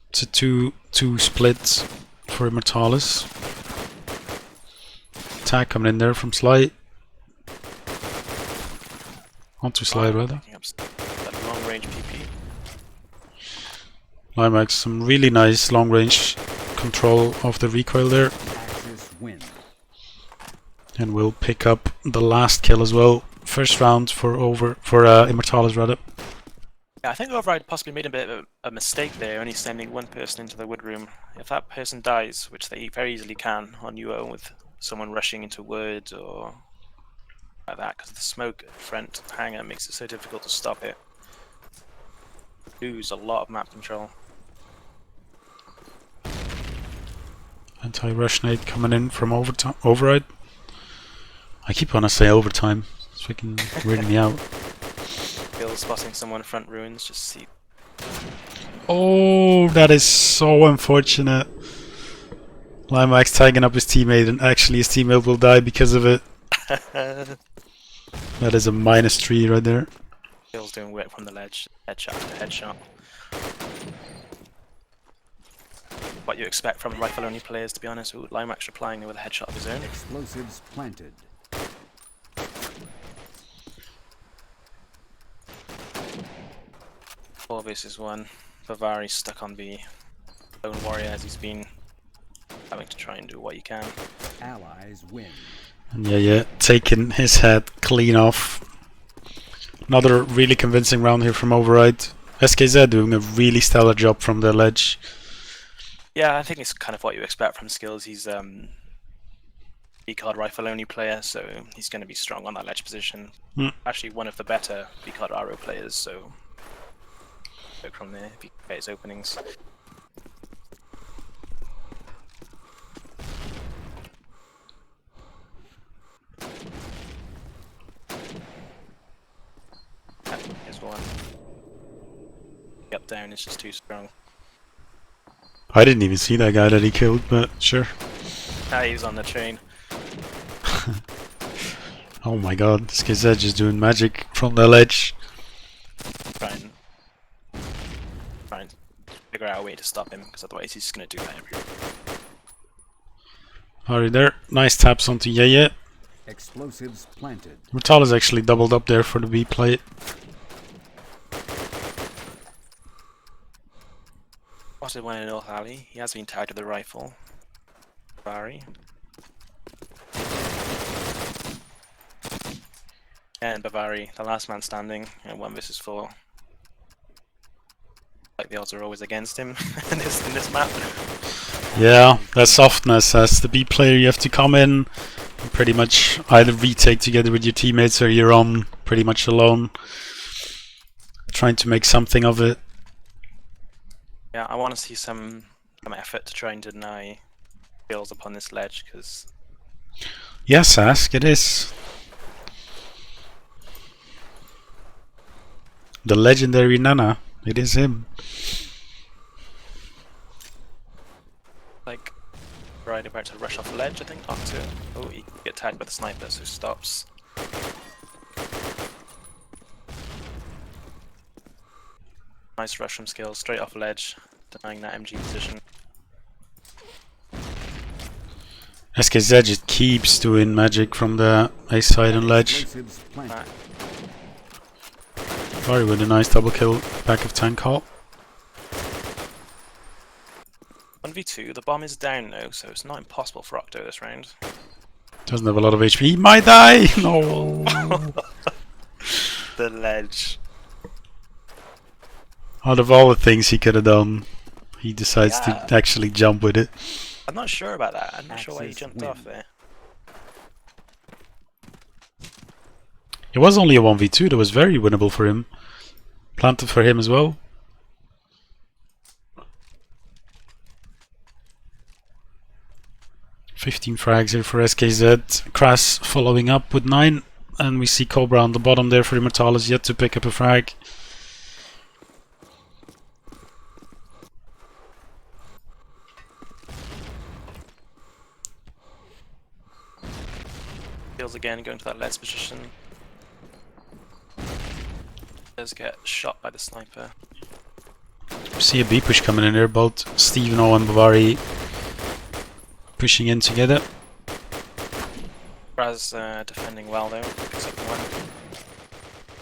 It's a 2-2 split for Immortalis. Attack coming in there from Sly. Onto Sly, rather. That long range PP. Limax, some really nice long range control of the recoil there. And we'll pick up the last kill as well. First round for Immortalis, rather. Yeah, I think Override possibly made a bit of a mistake there, only sending one person into the wood room. If that person dies, which they very easily can on UO with someone rushing into wood or like that, because the smoke front hangar makes it so difficult to stop it. Lose a lot of map control. Anti-rush nade coming in from Override. I keep wanting to say overtime. It's freaking weirding me out. Bill spotting someone front ruins, just see. Oh, that is so unfortunate. Limax tagging up his teammate, and actually his teammate will die because of it. That is a -3 right there. Bill's doing work from the ledge. Headshot to headshot. What you expect from rifle-only players, to be honest. Ooh, Limax replying with a headshot of his own. Explosives planted. Four versus one. Bavari stuck on B. Lone warrior as he's been having to try and do what he can. Allies win. And yeah, taking his head clean off. Another really convincing round here from Override. SKZ doing a really stellar job from the ledge. Yeah, I think it's kind of what you expect from skills. He's B-card rifle-only player, so he's going to be strong on that ledge position. Actually, one of the better B-card RO players, so go from there if he can get his openings. Here's one. Up down is just too strong. I didn't even see that guy that he killed, but sure. Ah, he's on the train. Oh my god, this kid's just doing magic from the ledge. Try and figure out a way to stop him, because otherwise he's just going to do that every round. Alright there. Nice taps onto Yeye. Explosives planted. Mortalis actually doubled up there for the B play. Spotted one in North Alley. He has been tagged with a rifle. Barry. And Bavari, the last man standing in 1 versus 4. Like the odds are always against him in this map. Yeah, that softness. As the B player, you have to come in and pretty much either retake together with your teammates or you're on pretty much alone, trying to make something of it. Yeah, I want to see some effort to try and deny kills upon this ledge, because Yes, Ask, it is. The legendary Nana. It is him. like right about to rush off the ledge, I think, onto. Oh, he get tagged by the sniper, so stops. Nice rush from Skills, straight off the ledge, denying that MG position. SKZ just keeps doing magic from the A side and ledge. Explosives planted. Very with a nice double kill back of tank hall. 1v2, the bomb is down though, so it's not impossible for Octo this round. Doesn't have a lot of HP. He might die! No! The ledge. Out of all the things he could have done, he decides to actually jump with it. I'm not sure about that. I'm not sure why he Axis jumped win. off there. It was only a 1v2 that was very winnable for him. Planted for him as well. $15 frags here for SKZ. Kras following up with 9. And we see Cobra on the bottom there for Immortalis, yet to pick up a frag. Skills again, going to that ledge position. Does get shot by the sniper. We see a B push coming in there, both Steven O and Bavari pushing in together. Raz defending well though, picks up one.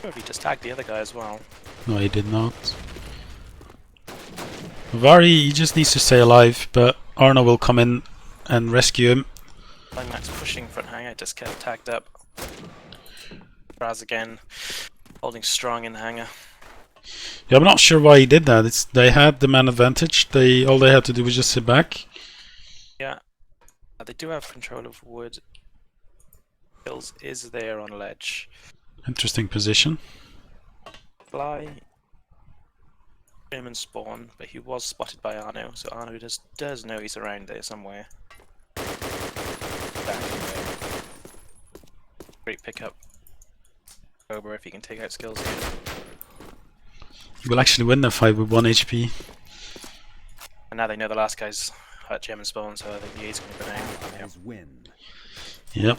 Oh, he just tagged the other guy as well. No, he did not. Bavari, he just needs to stay alive, but Arno will come in and rescue him. Max pushing front hanger, just kept tagged up. Raz again, holding strong in the hanger. Yeah, I'm not sure why he did that. They had the man advantage. All they had to do was just sit back. Yeah, they do have control of wood. Kills is there on ledge. Interesting position. Fly. German spawn, but he was spotted by Arno, so Arno does know he's around there somewhere. Great pickup. Cobra if he can take out Skills here. He will actually win that fight with 1 HP. And now they know the last guy's at German spawn, so I think the A's going to go down. Allies win. Yep.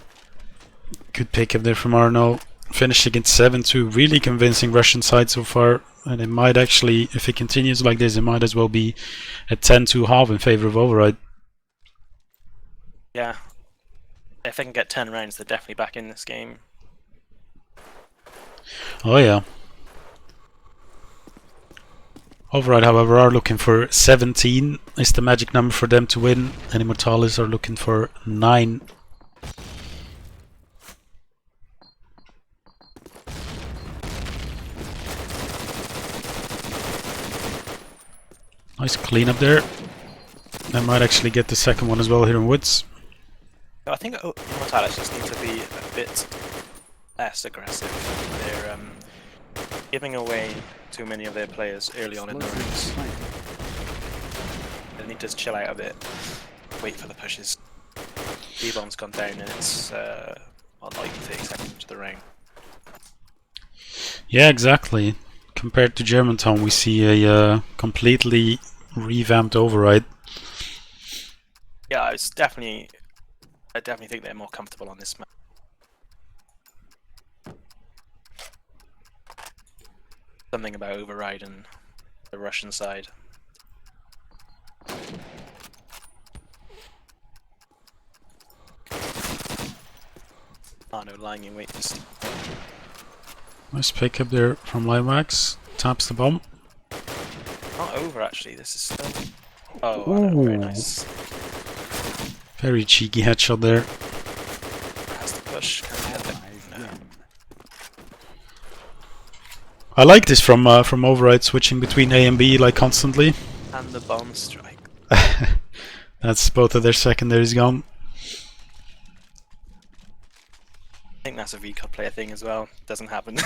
Good pickup there from Arno. Finished against 7-2. Really convincing Russian side so far. And it might actually, if it continues like this, it might as well be a 10-2 half in favor of Override. Yeah. If they can get 10 rounds, they're definitely back in this game. Oh yeah. Override, however, are looking for 17 is the magic number for them to win, and Immortalis are looking for 9. Nice cleanup there. They might actually get the second one as well here in Woods. So I think Immortalis just need to be a bit less aggressive. They're giving away too many of their players early on in the rounds. They need to just chill out a bit, wait for the pushes. B-bomb's gone down and it's not even 30 seconds into the round. Yeah, exactly. Compared to Germantown, we see a completely revamped Override. Yeah, I definitely think they're more comfortable on this map. Something about Override and the Russian side. Oh no, lying in wait. Just Nice pick up there from Limax. Taps the bomb. not over actually. This is still. Oh, very Ooh. nice. Very cheeky headshot there. Has to push. Can he have it? No. I like this from Override, switching between A and B like constantly. And the bomb strike. That's both of their secondaries gone. I think that's a VCOD player thing as well. Doesn't happen.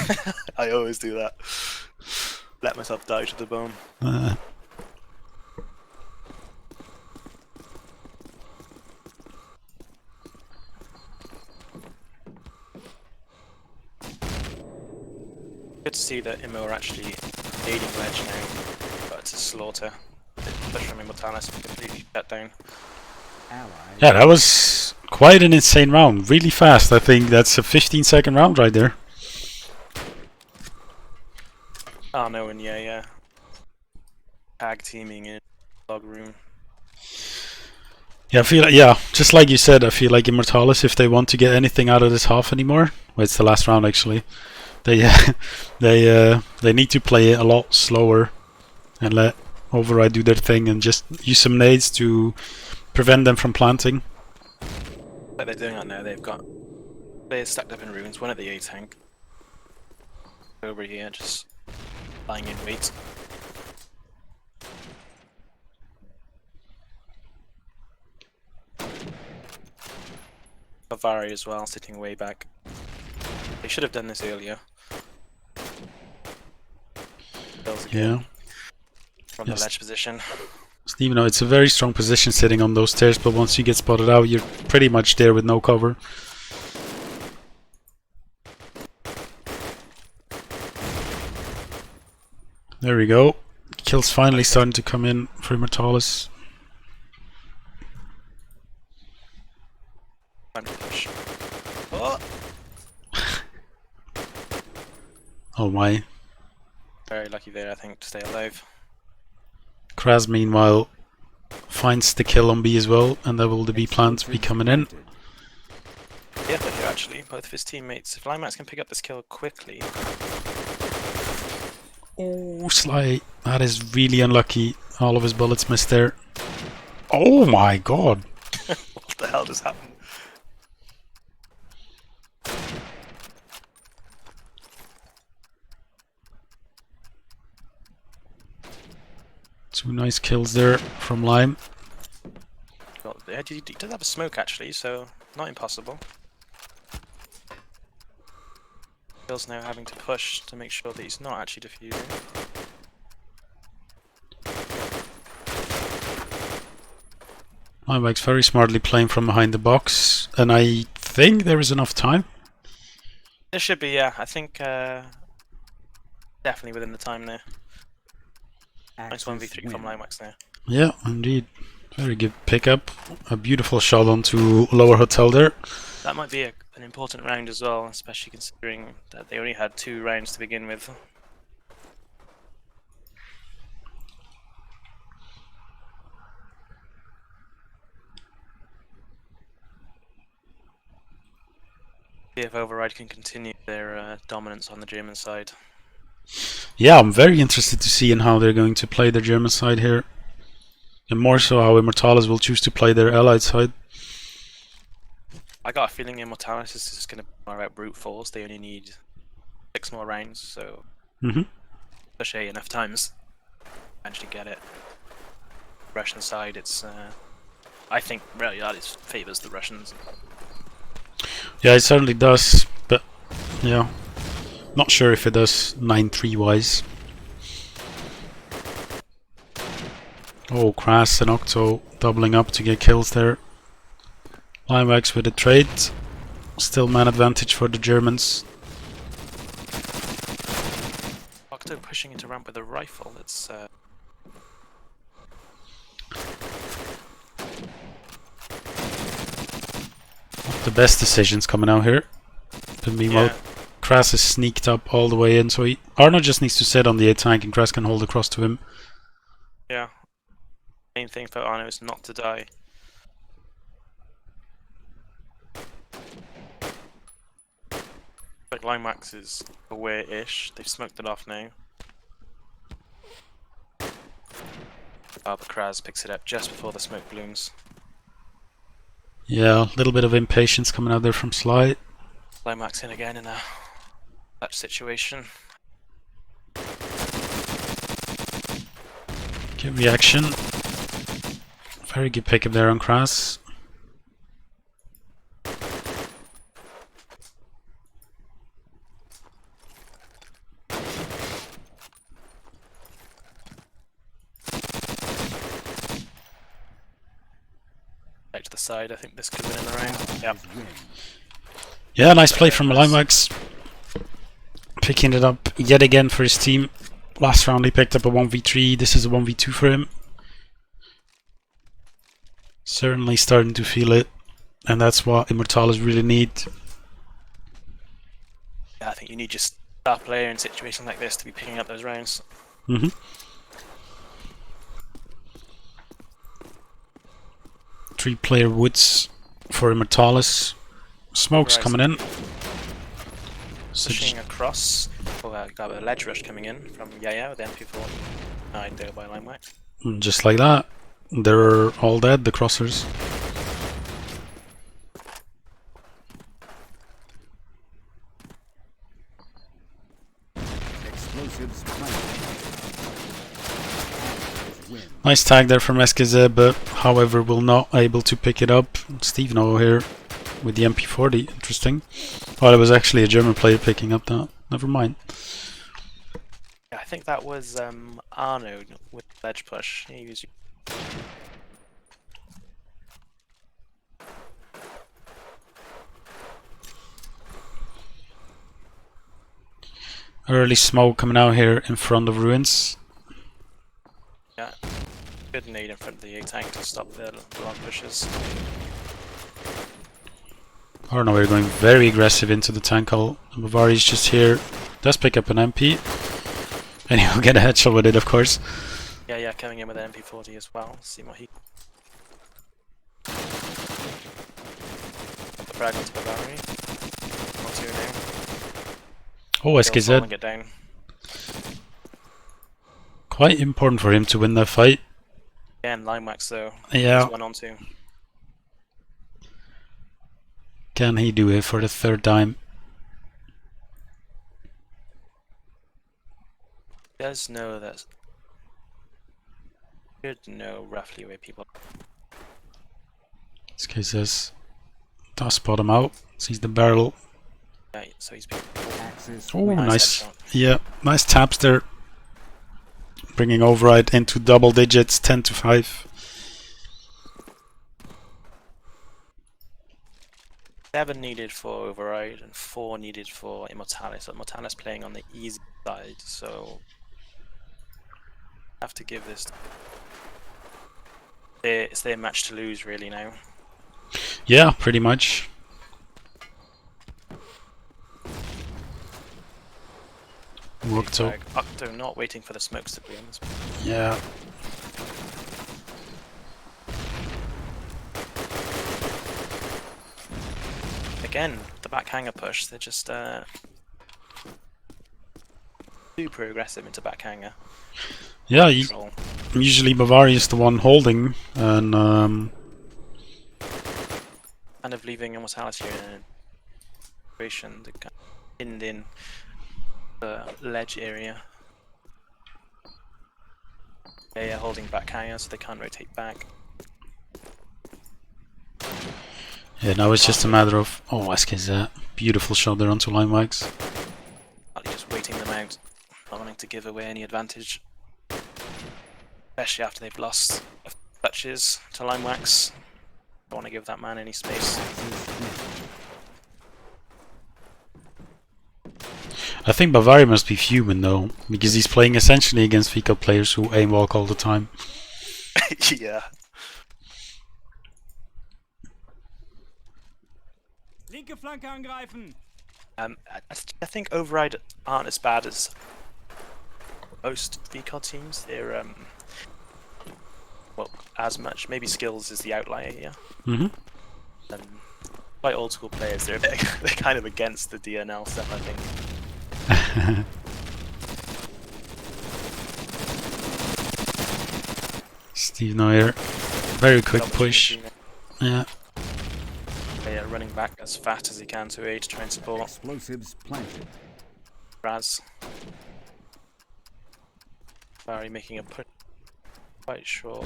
I always do that. Let myself die to the bomb. Good to see that Immo are actually leading ledge now, but it's a slaughter. The push from Immortalis completely shut down. Yeah, that was quite an insane round. Really fast. I think that's a 15-second round right there. Oh no, and yeah. Tag teaming in log room. Yeah, I feel like, yeah, just like you said, I feel like Immortalis, if they want to get anything out of this half anymore, well, it's the last round actually. They they need to play it a lot slower and let Override do their thing and just use some nades to prevent them from planting. But they're doing that now. They've got players stacked up in ruins. One at the A tank. Over here, just lying in wait. Bavari as well, sitting way back. They should have done this earlier. Yeah. From the ledge position. Even though it's a very strong position sitting on those stairs, but once you get spotted out, you're pretty much there with no cover. There we go. Kills finally starting to come in for Immortalis. Time to push. Oh! Oh my. Very lucky there, I think, to stay alive. Kraz meanwhile finds the kill on B as well, and there will the B plant be coming in. Yeah, but here actually, both of his teammates. If Limax can pick up this kill quickly. Oh, Sly, that is really unlucky. All of his bullets missed there. Oh my god. What the hell just happened? Two nice kills there from Lime. Well, he does have a smoke actually, so not impossible. Bill's now having to push to make sure that he's not actually defusing. Limeback's very smartly playing from behind the box, and I think there is enough time. There should be, yeah. I think definitely within the time there. Nice 1v3 from Limewax there. Yeah, indeed. Very good pickup. A beautiful shot onto lower hotel there. That might be an important round as well, especially considering that they only had 2 rounds to begin with. See if Override can continue their dominance on the German side. Yeah, I'm very interested to see in how they're going to play their German side here. And more so how Immortalis will choose to play their allied side. I got a feeling Immortalis is just going to be more about brute force. They only need 6 more rounds, so push A enough times. Eventually get it. Russian side, it's I think Realialis favours the Russians. Yeah, it certainly does, but yeah, not sure if it does 9-3 wise. Oh, Kras and Octo doubling up to get kills there. Limewax with a trade. Still man advantage for the Germans. Octo pushing into ramp with a rifle, it's Not the best decisions coming out here. But meanwhile, Kras is sneaked up all the way in, so Arno just needs to sit on the A tank and Kras can hold across to him. yeah. Main thing for Arno is not to die. Like Limax is aware-ish. They've smoked it off now. But Kraz picks it up just before the smoke blooms. Yeah, a little bit of impatience coming out there from Sly. Limax in again in a clutch situation. Good reaction. Very good pickup there on Kraz. Back to the side, I think this could win in the round. Yep. Yeah, nice play from Limax. Picking it up yet again for his team. Last round he picked up a 1v3, this is a 1v2 for him. Certainly starting to feel it, and that's what Immortalis really need. Yeah, I think you need your star player in situations like this to be picking up those rounds. Mm-hmm. 3-player woods for Immortalis. Smoke's coming in. Pushing across. Oh, got a ledge rush coming in from Yaya with the MP4. Died there by Limelight. Just like that. They're all dead, the crossers. Explosives planted. Win. Nice tag there from SKZ, but however will not able to pick it up. Steve No here with the MP40. Interesting. Well, it was actually a German player picking up that. Never mind. Yeah, I think that was Arno with ledge push. He was Early smoke coming out here in front of ruins. yeah. Good nade in front of the tank to stop the long pushes. I don't know, we're going very aggressive into the tank hull. Bavari's just here. Does pick up an MP. And he'll get a headshot with it, of course. Yeah, coming in with an MP40 as well. See what he. The frag onto Bavari. 1-2 now. Oh, SKZ. Get down. Quite important for him to win that fight. Again, Limax though. Yeah. He's 1-on-2. Can he do it for the third time? Does know that. Should know roughly where people. SKZ does spot him out. Sees the barrel. Yeah, so he's been. Axis Oh, win. nice. headshot. Yeah, nice taps there. Bringing Override into double digits, 10-5. 7 needed for Override and 4 needed for Immortalis. Immortalis playing on the easy side, so have to give this. It's their match to lose, really now. Yeah, pretty much. Octo. Octo not waiting for the smokes to be on this. Yeah. Again, the back hanger push. They're just super aggressive into back hanger. Yeah, Control. usually Bavaria is the one holding, and Kind of leaving Immortalis here in a situation that kind of pinned in the ledge area. Yeah, holding back hanger so they can't rotate back. yeah, now it's just a matter of SKZ. Beautiful shot there onto line mics. Partly just waiting them out, not wanting to give away any advantage. Especially after they've lost touches to line wax. Don't want to give that man any space. I think Bavaria must be fuming though, because he's playing essentially against VCO players who aim walk all the time. Yeah. Linke Flanke angreifen! I think Override aren't as bad as most VCOD teams. They're well, as much. Maybe skills is the outlier here. Mm-hmm. quite old school players. They're kind of against the DNL stuff, I think. Steve Neuer, very quick Good push. opportunity Yeah, now. Running back as fast as he can to A to try and support Explosives planted. Raz. Barry making a push. Quite sure.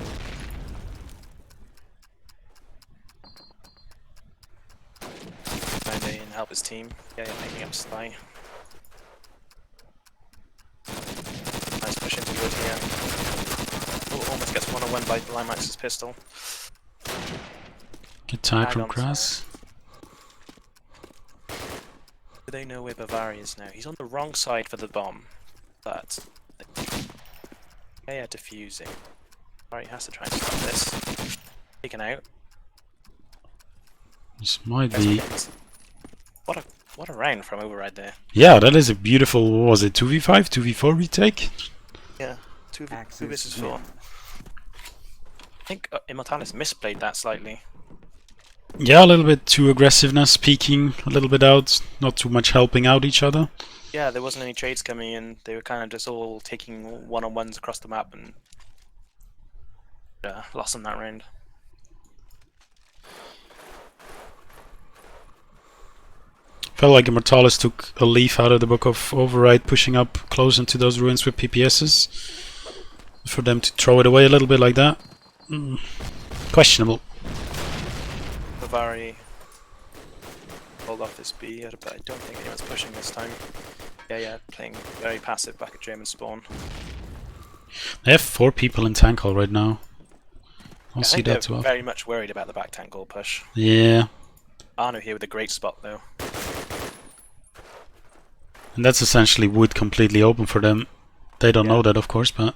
Find A and help his team. Yeah, making up Sly. Nice push into good here. Oh, almost gets one-on-one by Limax's pistol. good tag from on Kras. Do they know where Bavari is now? He's on the wrong side for the bomb, but they are defusing. Bavari has to try and stop this. Taken out. This might be. What a round from Override there. Yeah, that is a beautiful. What was it 2v5, 2v4 retake? Yeah, 2 Axis versus win. 4. I think Immortalis misplayed that slightly. Yeah, a little bit too aggressiveness, peeking a little bit out, not too much helping out each other. Yeah, there wasn't any trades coming in. They were kind of just all taking one-on-ones across the map and lost in that round. Felt like Immortalis took a leaf out of the book of Override, pushing up close into those ruins with PPSs. For them to throw it away a little bit like that, questionable. Bavari pulled off this B, but I don't think anyone's pushing this time. Yeah, playing very passive back at German spawn. They have 4 people in tank hall right now. I'll I see think that they're too often. very much worried about the back tank goal push. Yeah, Arno here with a great spot though. and that's essentially wood completely open for them. They don't know that, of course, but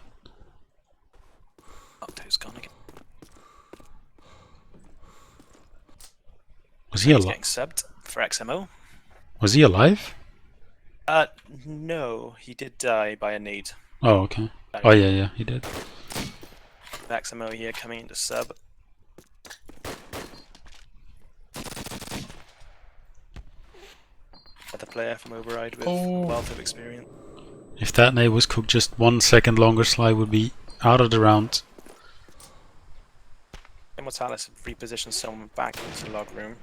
Octo's gone again. was he He's alive? getting subbed for XMO. Was he alive? No, he did die by a nade. Oh, okay. Oh yeah, he did. XMO here coming into sub. Other player from Override with wealth of experience. If that nade was cooked just 1 second longer, Sly would be out of the round. Immortalis repositions someone back into log room.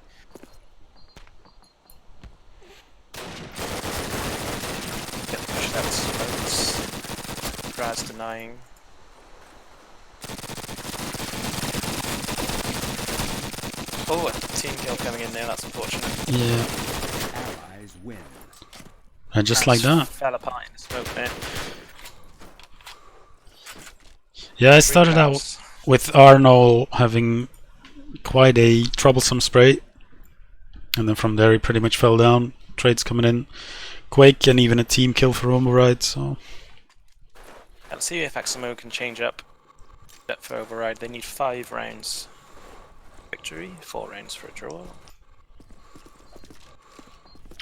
Get pushed out smokes. Grad's denying. Oh, a team kill coming in there, that's unfortunate. Yeah, Allies win. and just like that. Fell apart in the smoke there. Yeah, I started out Recaps. with Arnold having quite a troublesome spray, and then from there he pretty much fell down. Trades coming in, Quake, and even a team kill for Override. So Let's see if XMO can change up for Override. They need 5 rounds victory, 4 rounds for a draw.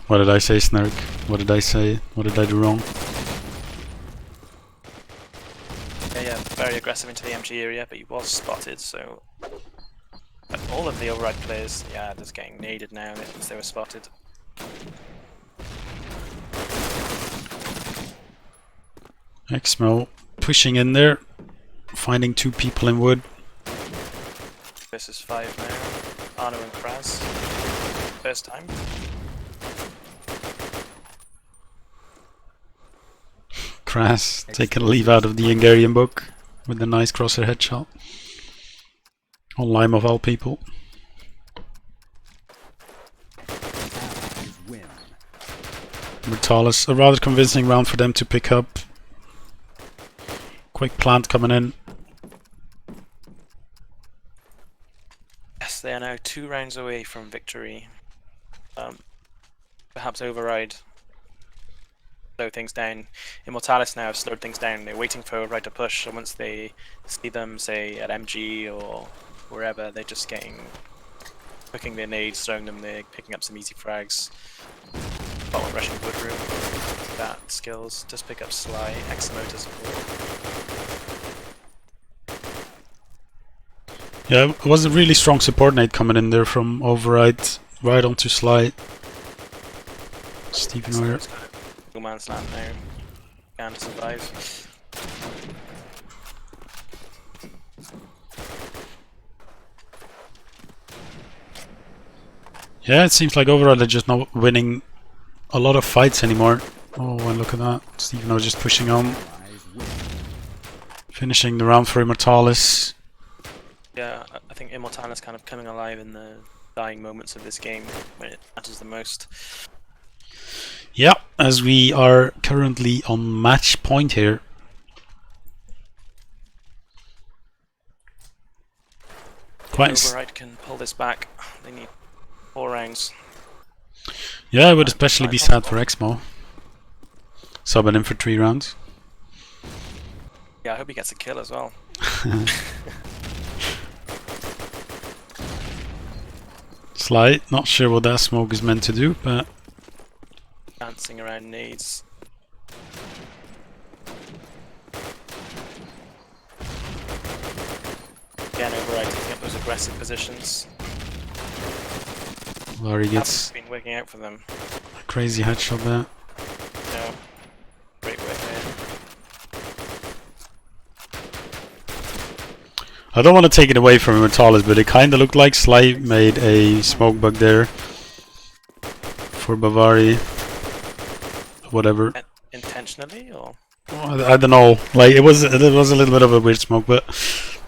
what did I say, Snark? What did I say? What did I do wrong? Yeah, very aggressive into the MG area, but he was spotted, so... But all of the Override players, yeah, just getting naded now since they were spotted. XMO pushing in there, finding 2 people in wood. Versus 5 now. Arno and Kras. First time. Kras taking a leave out of the Hungarian book with a nice crosser headshot. On Lime of all people. Allies win. Mortalis, a rather convincing round for them to pick up. Quick plant coming in. Yes, they are now 2 rounds away from victory. Perhaps Override slow things down. Immortalis now have slowed things down. They're waiting for Override to push, and once they see them, say at MG or wherever, they're just cooking their nades, throwing them there, picking up some easy frags. Bottom rushing woodroom. That skills. Just pick up Sly. XMO to support. Yeah, it was a really strong support nade coming in there from Override. right onto slide. Stephen Neuer. It's kind of no man's land now. Can't survive. Yeah, it seems like overall they're just not winning a lot of fights anymore. Oh, and look at that. Stephen Neuer just pushing on. Allies win. Finishing the round for Immortalis. Yeah, I think Immortalis kind of coming alive in the dying moments of this game when it matters the most. Yeah, as we are currently on match point here. Quite. Override can pull this back. They need 4 rounds. Yeah, it would especially be sad for Exmo. Subbing in for 3 rounds. Yeah, I hope he gets a kill as well. Slide, not sure what that smoke is meant to do, but Dancing around nades. Again, Override taking up those aggressive positions. Larry gets Haven't been working out for them. a crazy headshot there. No. Great work there. I don't want to take it away from Immortalis, but it kind of looked like Sly made a smoke bug there for Bavari. Whatever. Intentionally, or? I don't know. Like it was a little bit of a weird smoke, but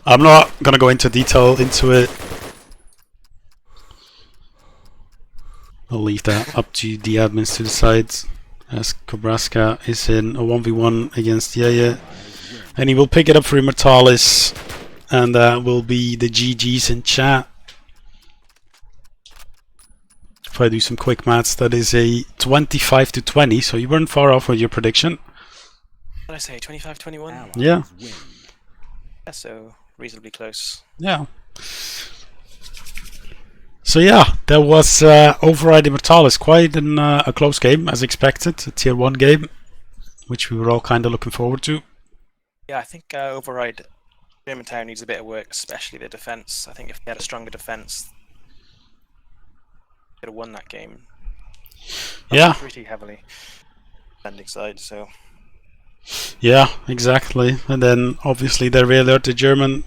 I'm not gonna go into detail into it. I'll leave that up to the admins to decide. As Kobraska is in a 1v1 against Yaya, and he will pick it up for Immortalis, and that will be the GGs in chat. If I do some quick maths, that is a 25-20, so you weren't far off with your prediction. What did I say? 25-21? Allies Yeah. win. Yeah, so reasonably close. Yeah. So yeah, that was Override Immortalis. Quite a close game, as expected. A tier 1 game, which we were all kind of looking forward to. Yeah, I think Override Germantown needs a bit of work, especially the defense. I think if they had a stronger defense, they could have won that game. Yeah. Pretty heavily defending side, so. Yeah, exactly. And then obviously they're really the German,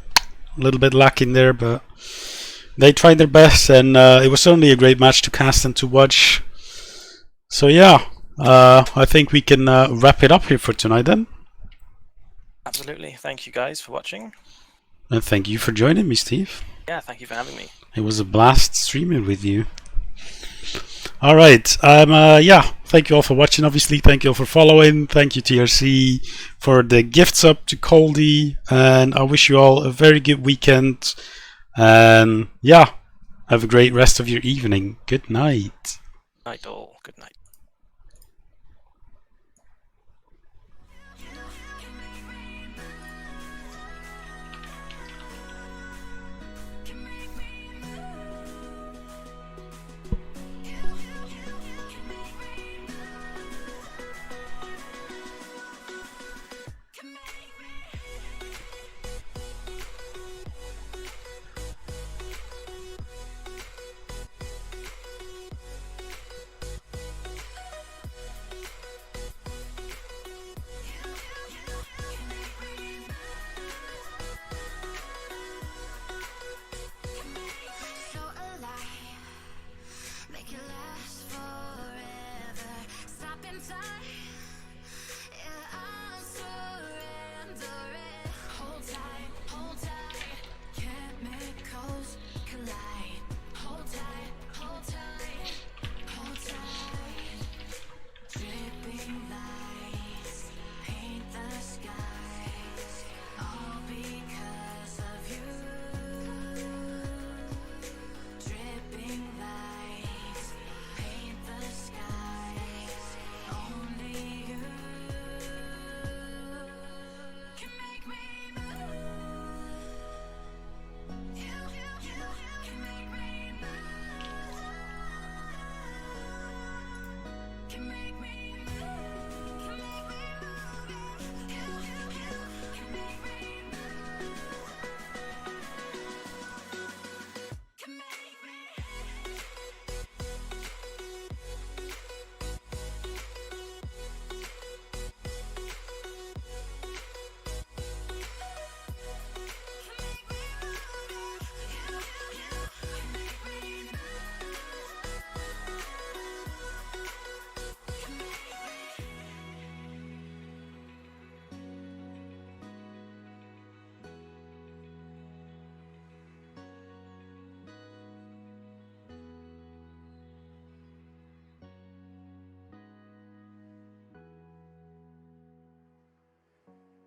a little bit lacking there, but they tried their best, and it was certainly a great match to cast and to watch. So yeah, I think we can wrap it up here for tonight then. Absolutely. Thank you guys for watching. And thank you for joining me, Steve. Yeah, thank you for having me. It was a blast streaming with you. Alright, yeah, thank you all for watching, obviously. Thank you all for following. Thank you, TRC, for the gifts up to CoD. And I wish you all a very good weekend. And yeah, have a great rest of your evening. Good night. Night all. Good night. So alive, make it last forever. Stop in time.